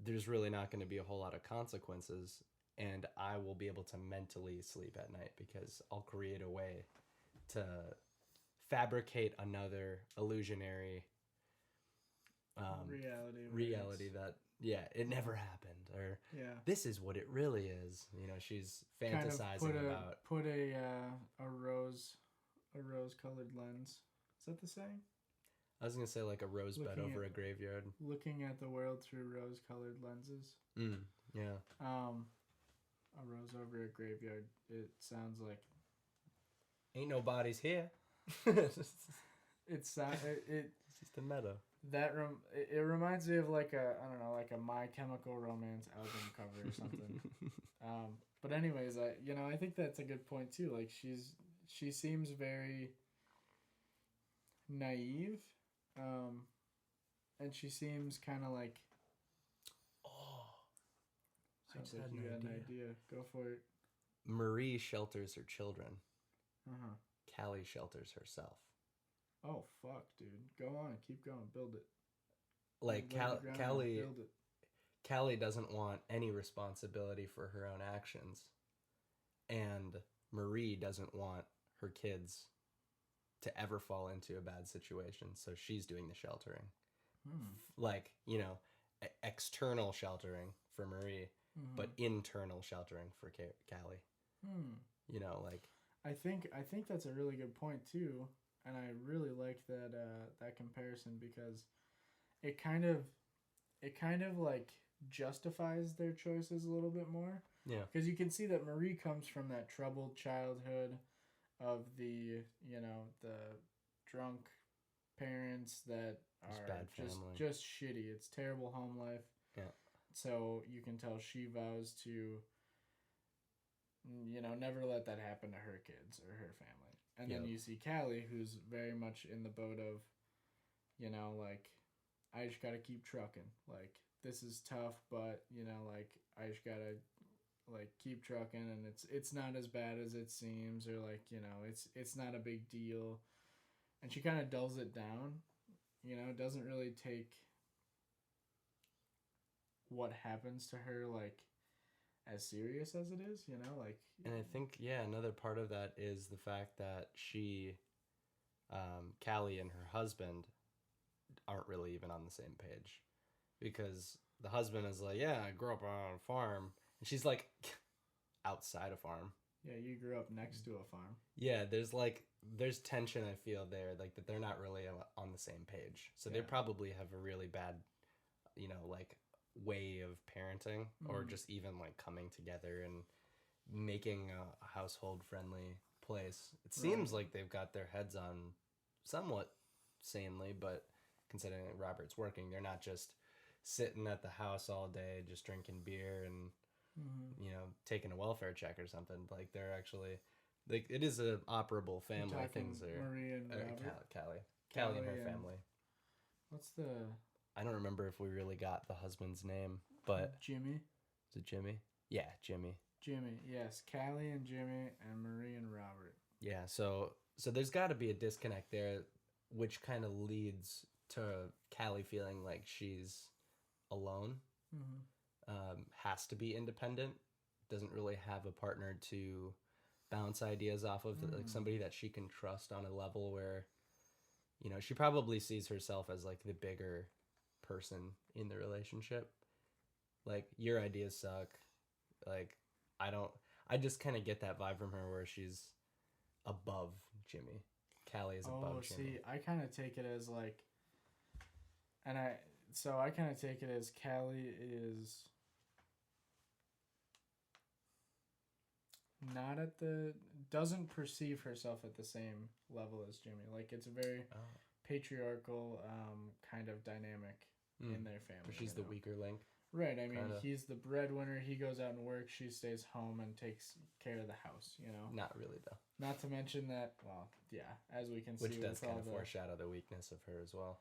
there's really not going to be a whole lot of consequences, and I will be able to mentally sleep at night because I'll create a way to fabricate another illusionary reality that it never happened, or this is what it really is. She's fantasizing about put a rose colored lens. Is that the saying? I was gonna say like a rose bed over a graveyard. Looking at the world through rose colored lenses. Yeah. A rose over a graveyard. It sounds like ain't no bodies here. It's just a meta. It reminds me of like a My Chemical Romance album cover or something. But anyways, I think that's a good point too. Like she seems very naive, and she seems kind of like. I just had an idea. Go for it. Marie shelters her children. Callie shelters herself. Oh, fuck, dude. Go on. Keep going. Build it. Like, Callie doesn't want any responsibility for her own actions. And Marie doesn't want her kids to ever fall into a bad situation. So she's doing the sheltering. Like, external sheltering for Marie, but internal sheltering for Callie. I think that's a really good point too, and I really like that comparison because it kind of like justifies their choices a little bit more. Yeah. Because you can see that Marie comes from that troubled childhood of the the drunk parents that are just shitty. It's terrible home life. Yeah. So you can tell she vows to never let that happen to her kids or her family. And then you see Callie, who's very much in the boat of, like, I just gotta keep trucking. Like, this is tough, but, like, I just gotta, like, keep trucking, and it's not as bad as it seems, or, like, it's not a big deal. And she kind of dulls it down, doesn't really take what happens to her, like, as serious as it is, like. And I think, yeah, another part of that is the fact that Callie and her husband aren't really even on the same page, because the husband is like, yeah, I grew up on a farm, and she's like outside a farm. Yeah, you grew up next to a farm. Yeah, there's tension, I feel, there, like that they're not really on the same page. So they probably have a really bad, like way of parenting, or just even like coming together and making a household friendly place. It seems like they've got their heads on somewhat sanely, but considering that Robert's working, they're not just sitting at the house all day just drinking beer and taking a welfare check or something. Like they're actually, like, it is an operable family. Things are Marie and Robert? Callie and her family. What's the? I don't remember if we really got the husband's name, but Jimmy. Is it Jimmy? Yeah, Jimmy. Jimmy, yes, Callie and Jimmy and Marie and Robert. Yeah, so there's got to be a disconnect there, which kind of leads to Callie feeling like she's alone. Has to be independent. Doesn't really have a partner to bounce ideas off of, like somebody that she can trust on a level where, she probably sees herself as like the bigger person in the relationship. Like, your ideas suck. Like, I just kind of get that vibe from her where she's above Jimmy. Callie is above Jimmy. See, I kind of take it as like, I kind of take it as Callie is doesn't perceive herself at the same level as Jimmy. Like, it's a very patriarchal kind of dynamic in their family. She's the weaker link. Right, I mean, he's the breadwinner. He goes out and works. She stays home and takes care of the house, Not really, though. Not to mention that, well, yeah, as we can see. Which does kind of foreshadow the weakness of her as well.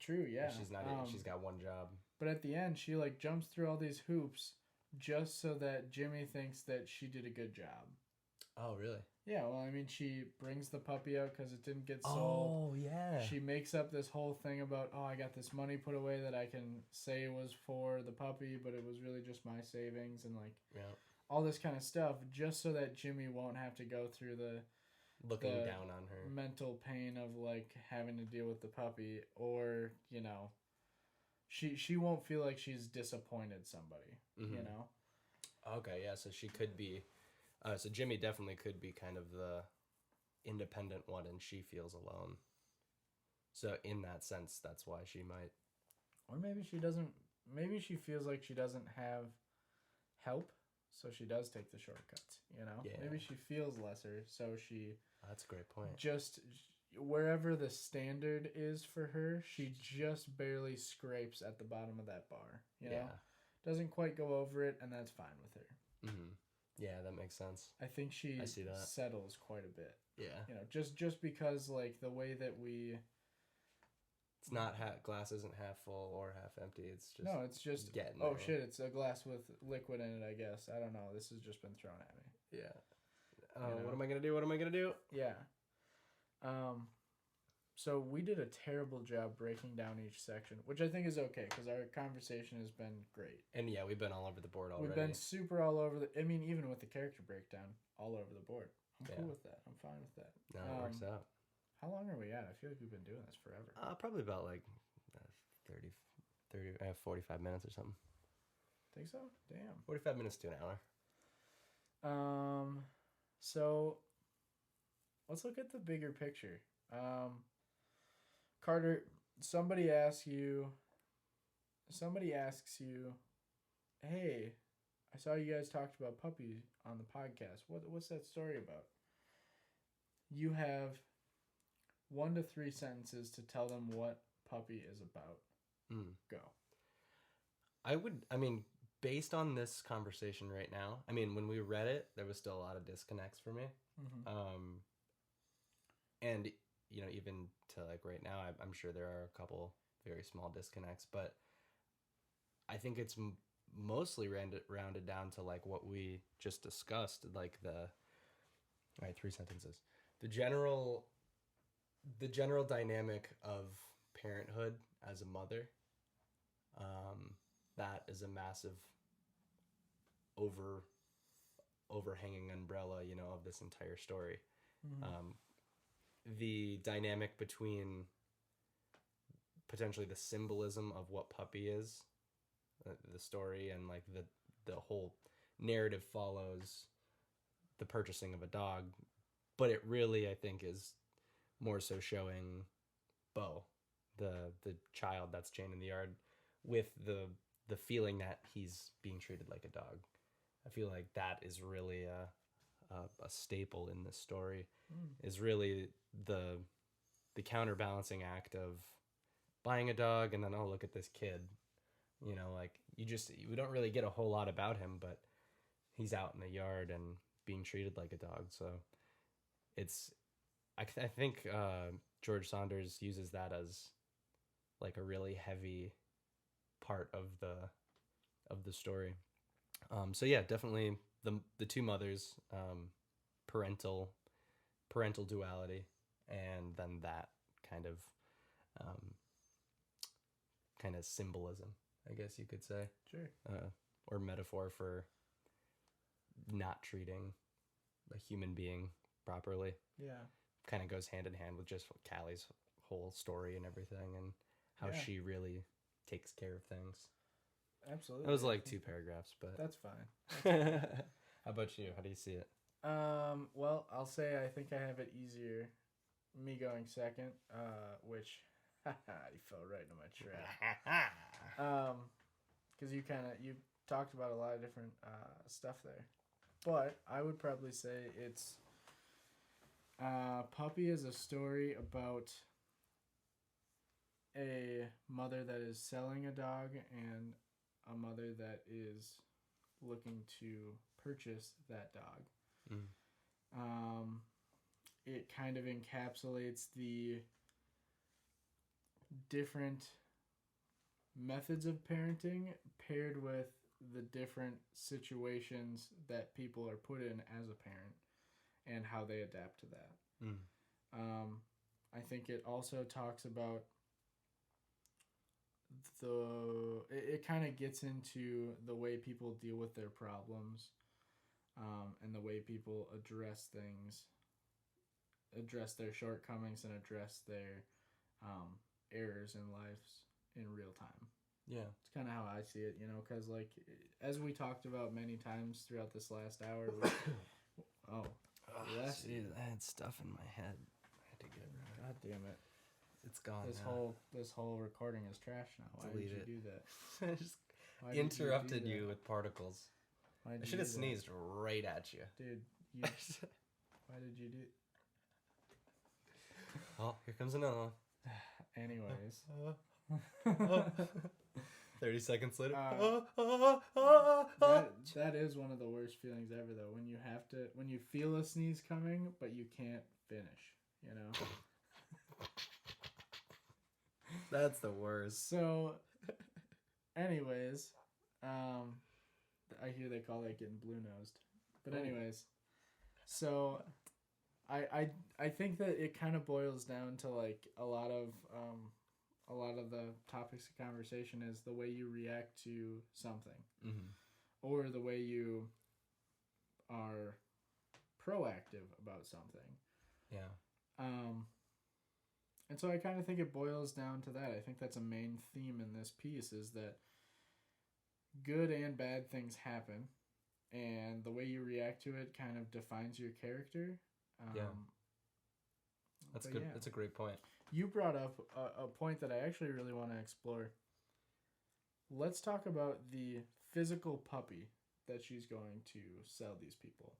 True, yeah. She's not. She's got one job. But at the end, she, like, jumps through all these hoops just so that Jimmy thinks that she did a good job. Oh, really? Yeah, well, I mean, she brings the puppy out because it didn't get sold. Oh, yeah. She makes up this whole thing about, I got this money put away that I can say was for the puppy, but it was really just my savings, and, like, all this kind of stuff, just so that Jimmy won't have to go through the down on her mental pain of, like, having to deal with the puppy, or, she won't feel like she's disappointed somebody, Okay, yeah, so she could be... so Jimmy definitely could be kind of the independent one, and she feels alone. So in that sense, that's why she might... Or maybe she doesn't... Maybe she feels like she doesn't have help, so she does take the shortcuts, Yeah. Maybe she feels lesser, so she... That's a great point. Just wherever the standard is for her, she just barely scrapes at the bottom of that bar, Yeah. Doesn't quite go over it, and that's fine with her. Yeah, that makes sense. I think she settles quite a bit. Yeah. Just because, like, the way that we... It's not glass isn't half full or half empty. It's just... No, it's just... Getting there. Shit, it's a glass with liquid in it, I guess. I don't know. This has just been thrown at me. Yeah. What am I going to do? Yeah. So we did a terrible job breaking down each section, which I think is okay, because our conversation has been great. And yeah, we've been all over the board already. We've been super all over even with the character breakdown, all over the board. I'm cool with that. I'm fine with that. No, it works out. How long are we at? I feel like we've been doing this forever. Probably about like 45 minutes or something. Think so? Damn. 45 minutes to an hour. So let's look at the bigger picture. Carter, somebody asks you, hey, I saw you guys talked about puppies on the podcast. What's that story about? You have 1 to 3 sentences to tell them what puppy is about. Go. Based on this conversation right now, when we read it, there was still a lot of disconnects for me. And, even to like right now, I'm sure there are a couple very small disconnects, but I think it's mostly rounded down to like what we just discussed, like all right, 3 sentences. The general dynamic of parenthood as a mother, that is a massive overhanging umbrella, of this entire story. Mm-hmm. The dynamic between potentially the symbolism of what puppy is, the story, and like the whole narrative follows the purchasing of a dog, but it really, I think, is more so showing Bo, the child that's chained in the yard, with the feeling that he's being treated like a dog. I feel like that is really a staple in this story. Is really the counterbalancing act of buying a dog and then, oh, look at this kid. Like we don't really get a whole lot about him, but he's out in the yard and being treated like a dog. So I think George Saunders uses that as like a really heavy part of the story. So yeah, definitely the two mothers, parental duality, and then that kind of symbolism, I guess you could say. Sure. Or metaphor for not treating a human being properly. Yeah. Kind of goes hand in hand with just Callie's whole story and everything, and how she really takes care of things. Absolutely. It was like 2 paragraphs, but that's fine. How about you? How do you see it? Well, I'll say I think I have it easier. Me going second, which you fell right into my trap. Because you talked about a lot of different stuff there, but I would probably say it's Puppy is a story about a mother that is selling a dog and a mother that is looking to purchase that dog. It kind of encapsulates the different methods of parenting paired with the different situations that people are put in as a parent and how they adapt to that. I think it also talks about it kind of gets into the way people deal with their problems, and the way people address things, address their shortcomings, and address their errors in lives in real time. Yeah. It's kind of how I see it, because like, as we talked about many times throughout this last hour, geez, I had stuff in my head. I had to get rid of it. God damn it. It's gone This whole recording is trash now. Why did you do that? I just interrupted you with particles. I should have sneezed right at you. Dude, why did you do... Oh, here comes another one. Anyways. 30 seconds later. That is one of the worst feelings ever, though. When you feel a sneeze coming, but you can't finish, That's the worst. So, anyways, I hear they call that getting blue-nosed. But anyways, so I think that it kind of boils down to like a lot of the topics of conversation is the way you react to something, or the way you are proactive about something. Yeah. And so I kind of think it boils down to that. I think that's a main theme in this piece, is that good and bad things happen, and the way you react to it kind of defines your character. That's good. Yeah. That's a great point. You brought up a point that I actually really want to explore. Let's talk about the physical puppy that she's going to sell these people.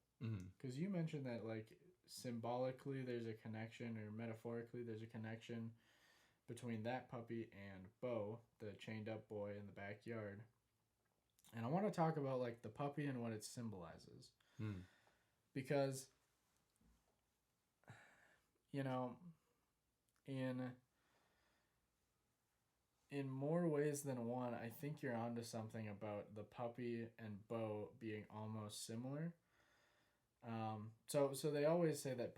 Because you mentioned that, like, symbolically there's a connection, or metaphorically there's a connection between that puppy and Bo, the chained up boy in the backyard. And I want to talk about, like, the puppy and what it symbolizes. Because, in more ways than one, I think you're onto something about the puppy and Bo being almost similar. So they always say that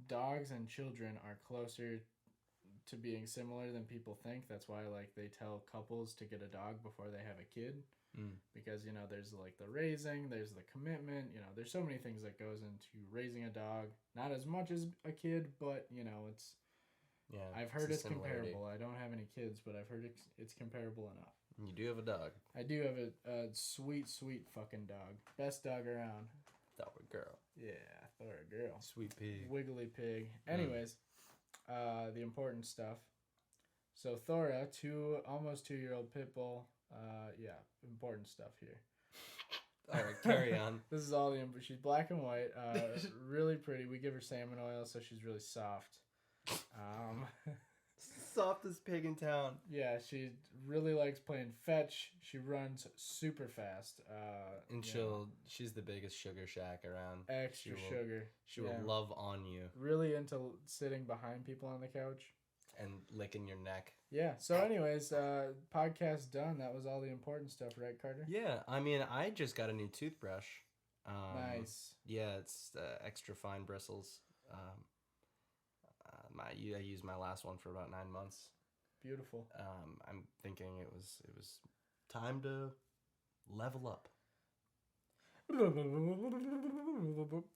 dogs and children are closer to being similar than people think. That's why like they tell couples to get a dog before they have a kid. Because, you know, there's like the raising, there's the commitment, you know, there's so many things that goes into raising a dog. Not as much as a kid, but, you know, it's, yeah. I've heard it's comparable. I don't have any kids, but I've heard it's comparable enough. You do have a dog. I do have a sweet, sweet fucking dog. Best dog around. Thor girl. Yeah, Thor girl. Sweet pig. Wiggly pig. Anyways, the important stuff. So Thora, almost 2-year-old pit bull. Yeah, important stuff here. All right, carry on. This is all she's black and white, really pretty. We give her salmon oil, so she's really soft. Softest pig in town. Yeah, she really likes playing fetch. She runs super fast. And she's the biggest sugar shack around. Extra sugar. She will love on you. Really into sitting behind people on the couch. And licking your neck. Yeah. So anyways, podcast done. That was all the important stuff, right, Carter? Yeah. I mean, I just got a new toothbrush. Nice. Yeah, it's extra fine bristles. I used my last one for about 9 months. Beautiful. I'm thinking it was time to level up.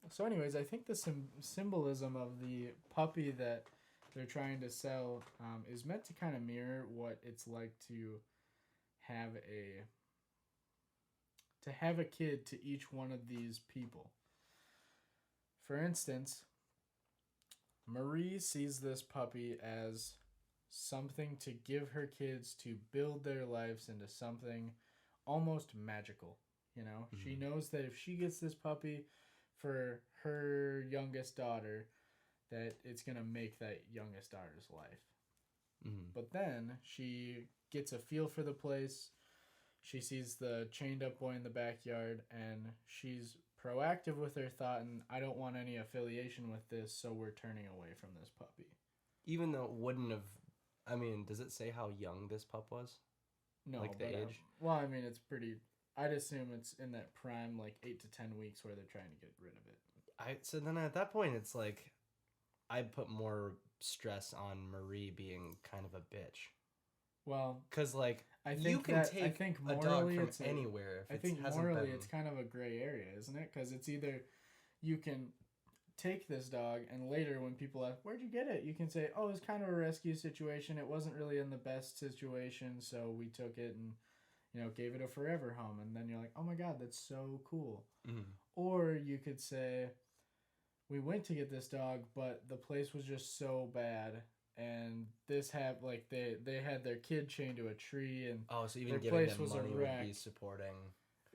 So anyways, I think the symbolism of the puppy that they're trying to sell is meant to kind of mirror what it's like to have a kid to each one of these people. For instance, Marie sees this puppy as something to give her kids to build their lives into something almost magical. You know, she knows that if she gets this puppy for her youngest daughter, that it's going to make that youngest daughter's life. But then she gets a feel for the place. She sees the chained up boy in the backyard, and she's proactive with her thought, and I don't want any affiliation with this, so we're turning away from this puppy. Even though it wouldn't have... I mean, does it say how young this pup was? No. Like the age? Well, I mean, it's pretty... I'd assume it's in that prime, like, 8 to 10 weeks where they're trying to get rid of it. So then at that point, it's like... I'd put more stress on Marie being kind of a bitch. Well... Because, like, I think you can take a dog from anywhere. I think morally it's kind of a gray area, isn't it? Because it's either you can take this dog and later when people ask, where'd you get it? You can say, oh, it was kind of a rescue situation. It wasn't really in the best situation, so we took it and, you know, gave it a forever home. And then you're like, oh my God, that's so cool. Or you could say, we went to get this dog, but the place was just so bad. And this like they had their kid chained to a tree, and so even their giving place them was money a would wreck. be supporting.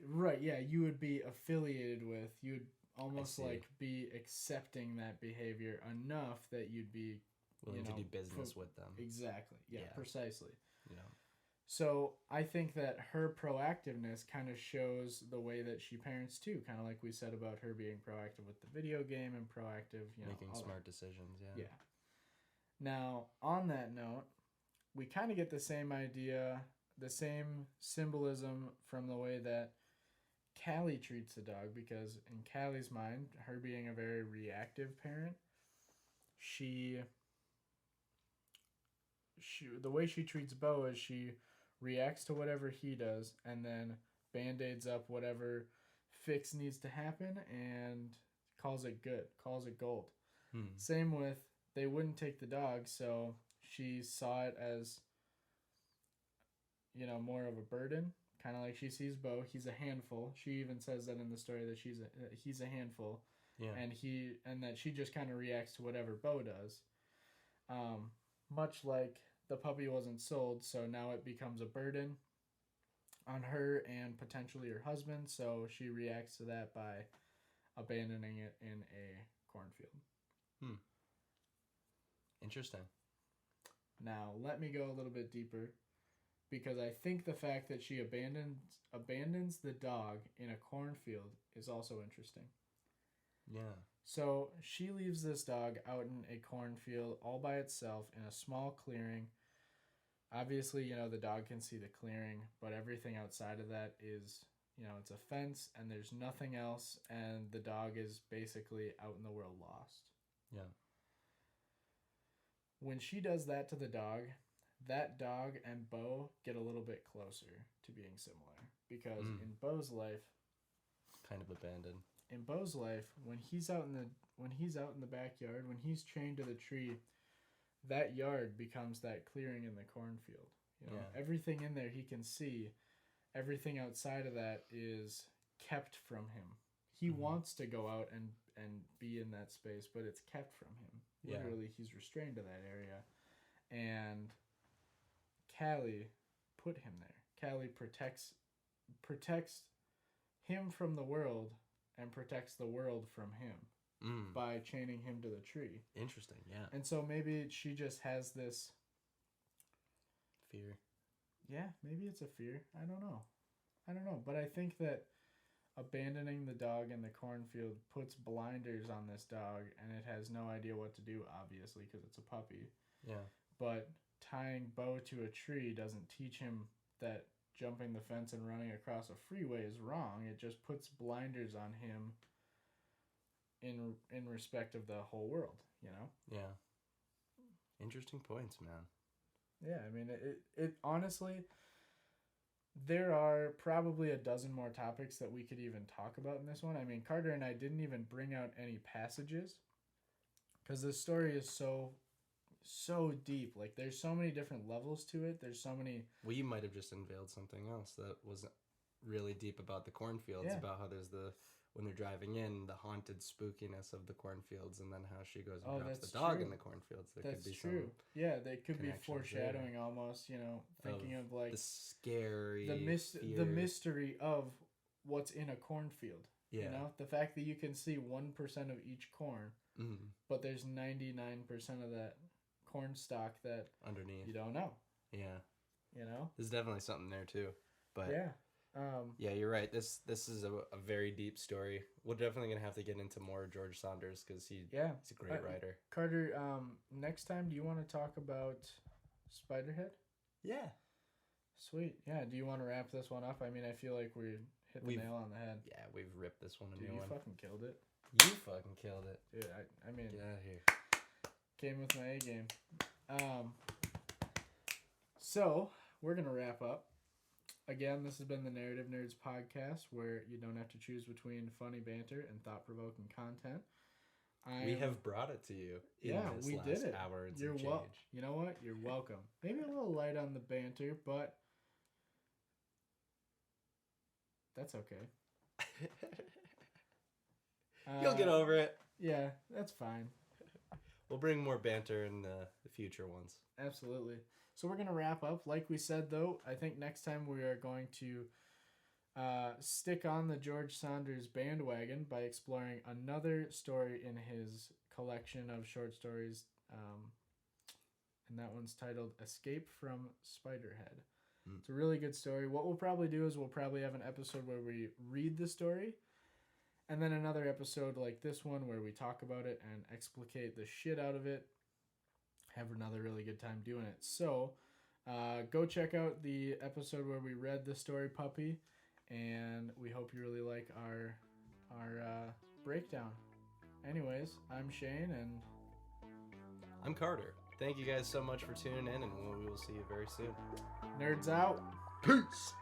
Right? Yeah, you would be affiliated with. You'd almost like be accepting that behavior enough that you'd be willing to do business with them. Exactly. Yeah, precisely. Yeah. So I think that her proactiveness kind of shows the way that she parents too. Kind of like we said about her being proactive with the video game and proactive, making smart decisions. Yeah. Yeah. Now, on that note, we kind of get the same idea, the same symbolism from the way that Callie treats the dog, because in Callie's mind, her being a very reactive parent, the way she treats Bo is she reacts to whatever he does and then band-aids up whatever fix needs to happen and calls it good, calls it gold. Same with, they wouldn't take the dog, so she saw it as, you know, more of a burden. Kind of like she sees Bo, he's a handful. She even says that in the story that he's a handful. Yeah. And that she just kind of reacts to whatever Bo does. Much like the puppy wasn't sold, so now it becomes a burden on her and potentially her husband, so she reacts to that by abandoning it in a cornfield. Interesting. Now, let me go a little bit deeper, because I think the fact that she abandons the dog in a cornfield is also interesting. Yeah. So she leaves this dog out in a cornfield all by itself in a small clearing. Obviously, you know, the dog can see the clearing, but everything outside of that is, you know, it's a fence and there's nothing else, and the dog is basically out in the world lost. Yeah. when she does that to the dog, that dog and Bo get a little bit closer to being similar. Because in Bo's life, kind of abandoned. In Bo's life, when he's out in the backyard, when he's chained to the tree, that yard becomes that clearing in the cornfield. You know, everything in there he can see. Everything outside of that is kept from him. He wants to go out and be in that space, but it's kept from him. Literally, he's restrained to that area. And Callie put him there. Callie protects him from the world and protects the world from him by chaining him to the tree. Interesting, yeah. And so maybe she just has this fear. Yeah, maybe it's a fear. I don't know. But I think that abandoning the dog in the cornfield puts blinders on this dog, and it has no idea what to do, obviously, because it's a puppy. Yeah. But tying Bo to a tree doesn't teach him that jumping the fence and running across a freeway is wrong. It just puts blinders on him in respect of the whole world, you know? Yeah. Interesting points, man. Yeah, I mean, it honestly, there are probably a dozen more topics that we could even talk about in this one. I mean, Carter and I didn't even bring out any passages because this story is so deep. Like, there's so many different levels to it. There's so many... Well, you might have just unveiled something else that was really deep about the cornfields, about how there's when they're driving in, the haunted spookiness of the cornfields, and then how she goes and drops the dog in the cornfields. That's true. Yeah, they could be foreshadowing there. Almost, you know, thinking of like... The scary... The mystery of what's in a cornfield. Yeah. You know, the fact that you can see 1% of each corn, but there's 99% of that corn stalk that underneath you don't know. Yeah. You know? There's definitely something there too. But yeah. Yeah, you're right. This is a very deep story. We're definitely going to have to get into more George Saunders because he's a great writer. Carter, next time, do you want to talk about Spiderhead? Yeah. Sweet. Yeah, do you want to wrap this one up? I mean, I feel like we hit the nail on the head. Yeah, we've ripped this one a Dude, new one. You fucking killed it. You fucking killed it. Dude, I mean... Get out of here. Came with my A game. So, we're going to wrap up. Again, this has been the Narrative Nerds podcast, where you don't have to choose between funny banter and thought-provoking content. We have brought it to you. We did it. Hour and You know what? You're welcome. Maybe a little light on the banter, but that's okay. You'll get over it. Yeah, that's fine. We'll bring more banter in the future ones. Absolutely. So we're going to wrap up. Like we said, though, I think next time we are going to stick on the George Saunders bandwagon by exploring another story in his collection of short stories. And that one's titled Escape from Spiderhead. It's a really good story. What we'll probably do is we'll probably have an episode where we read the story, and then another episode like this one where we talk about it and explicate the shit out of it. Have another really good time doing it. So, go check out the episode where we read the story Puppy, and we hope you really like our breakdown. Anyways, I'm Shane, and I'm Carter. Thank you guys so much for tuning in, and we will see you very soon. Nerds out. Peace.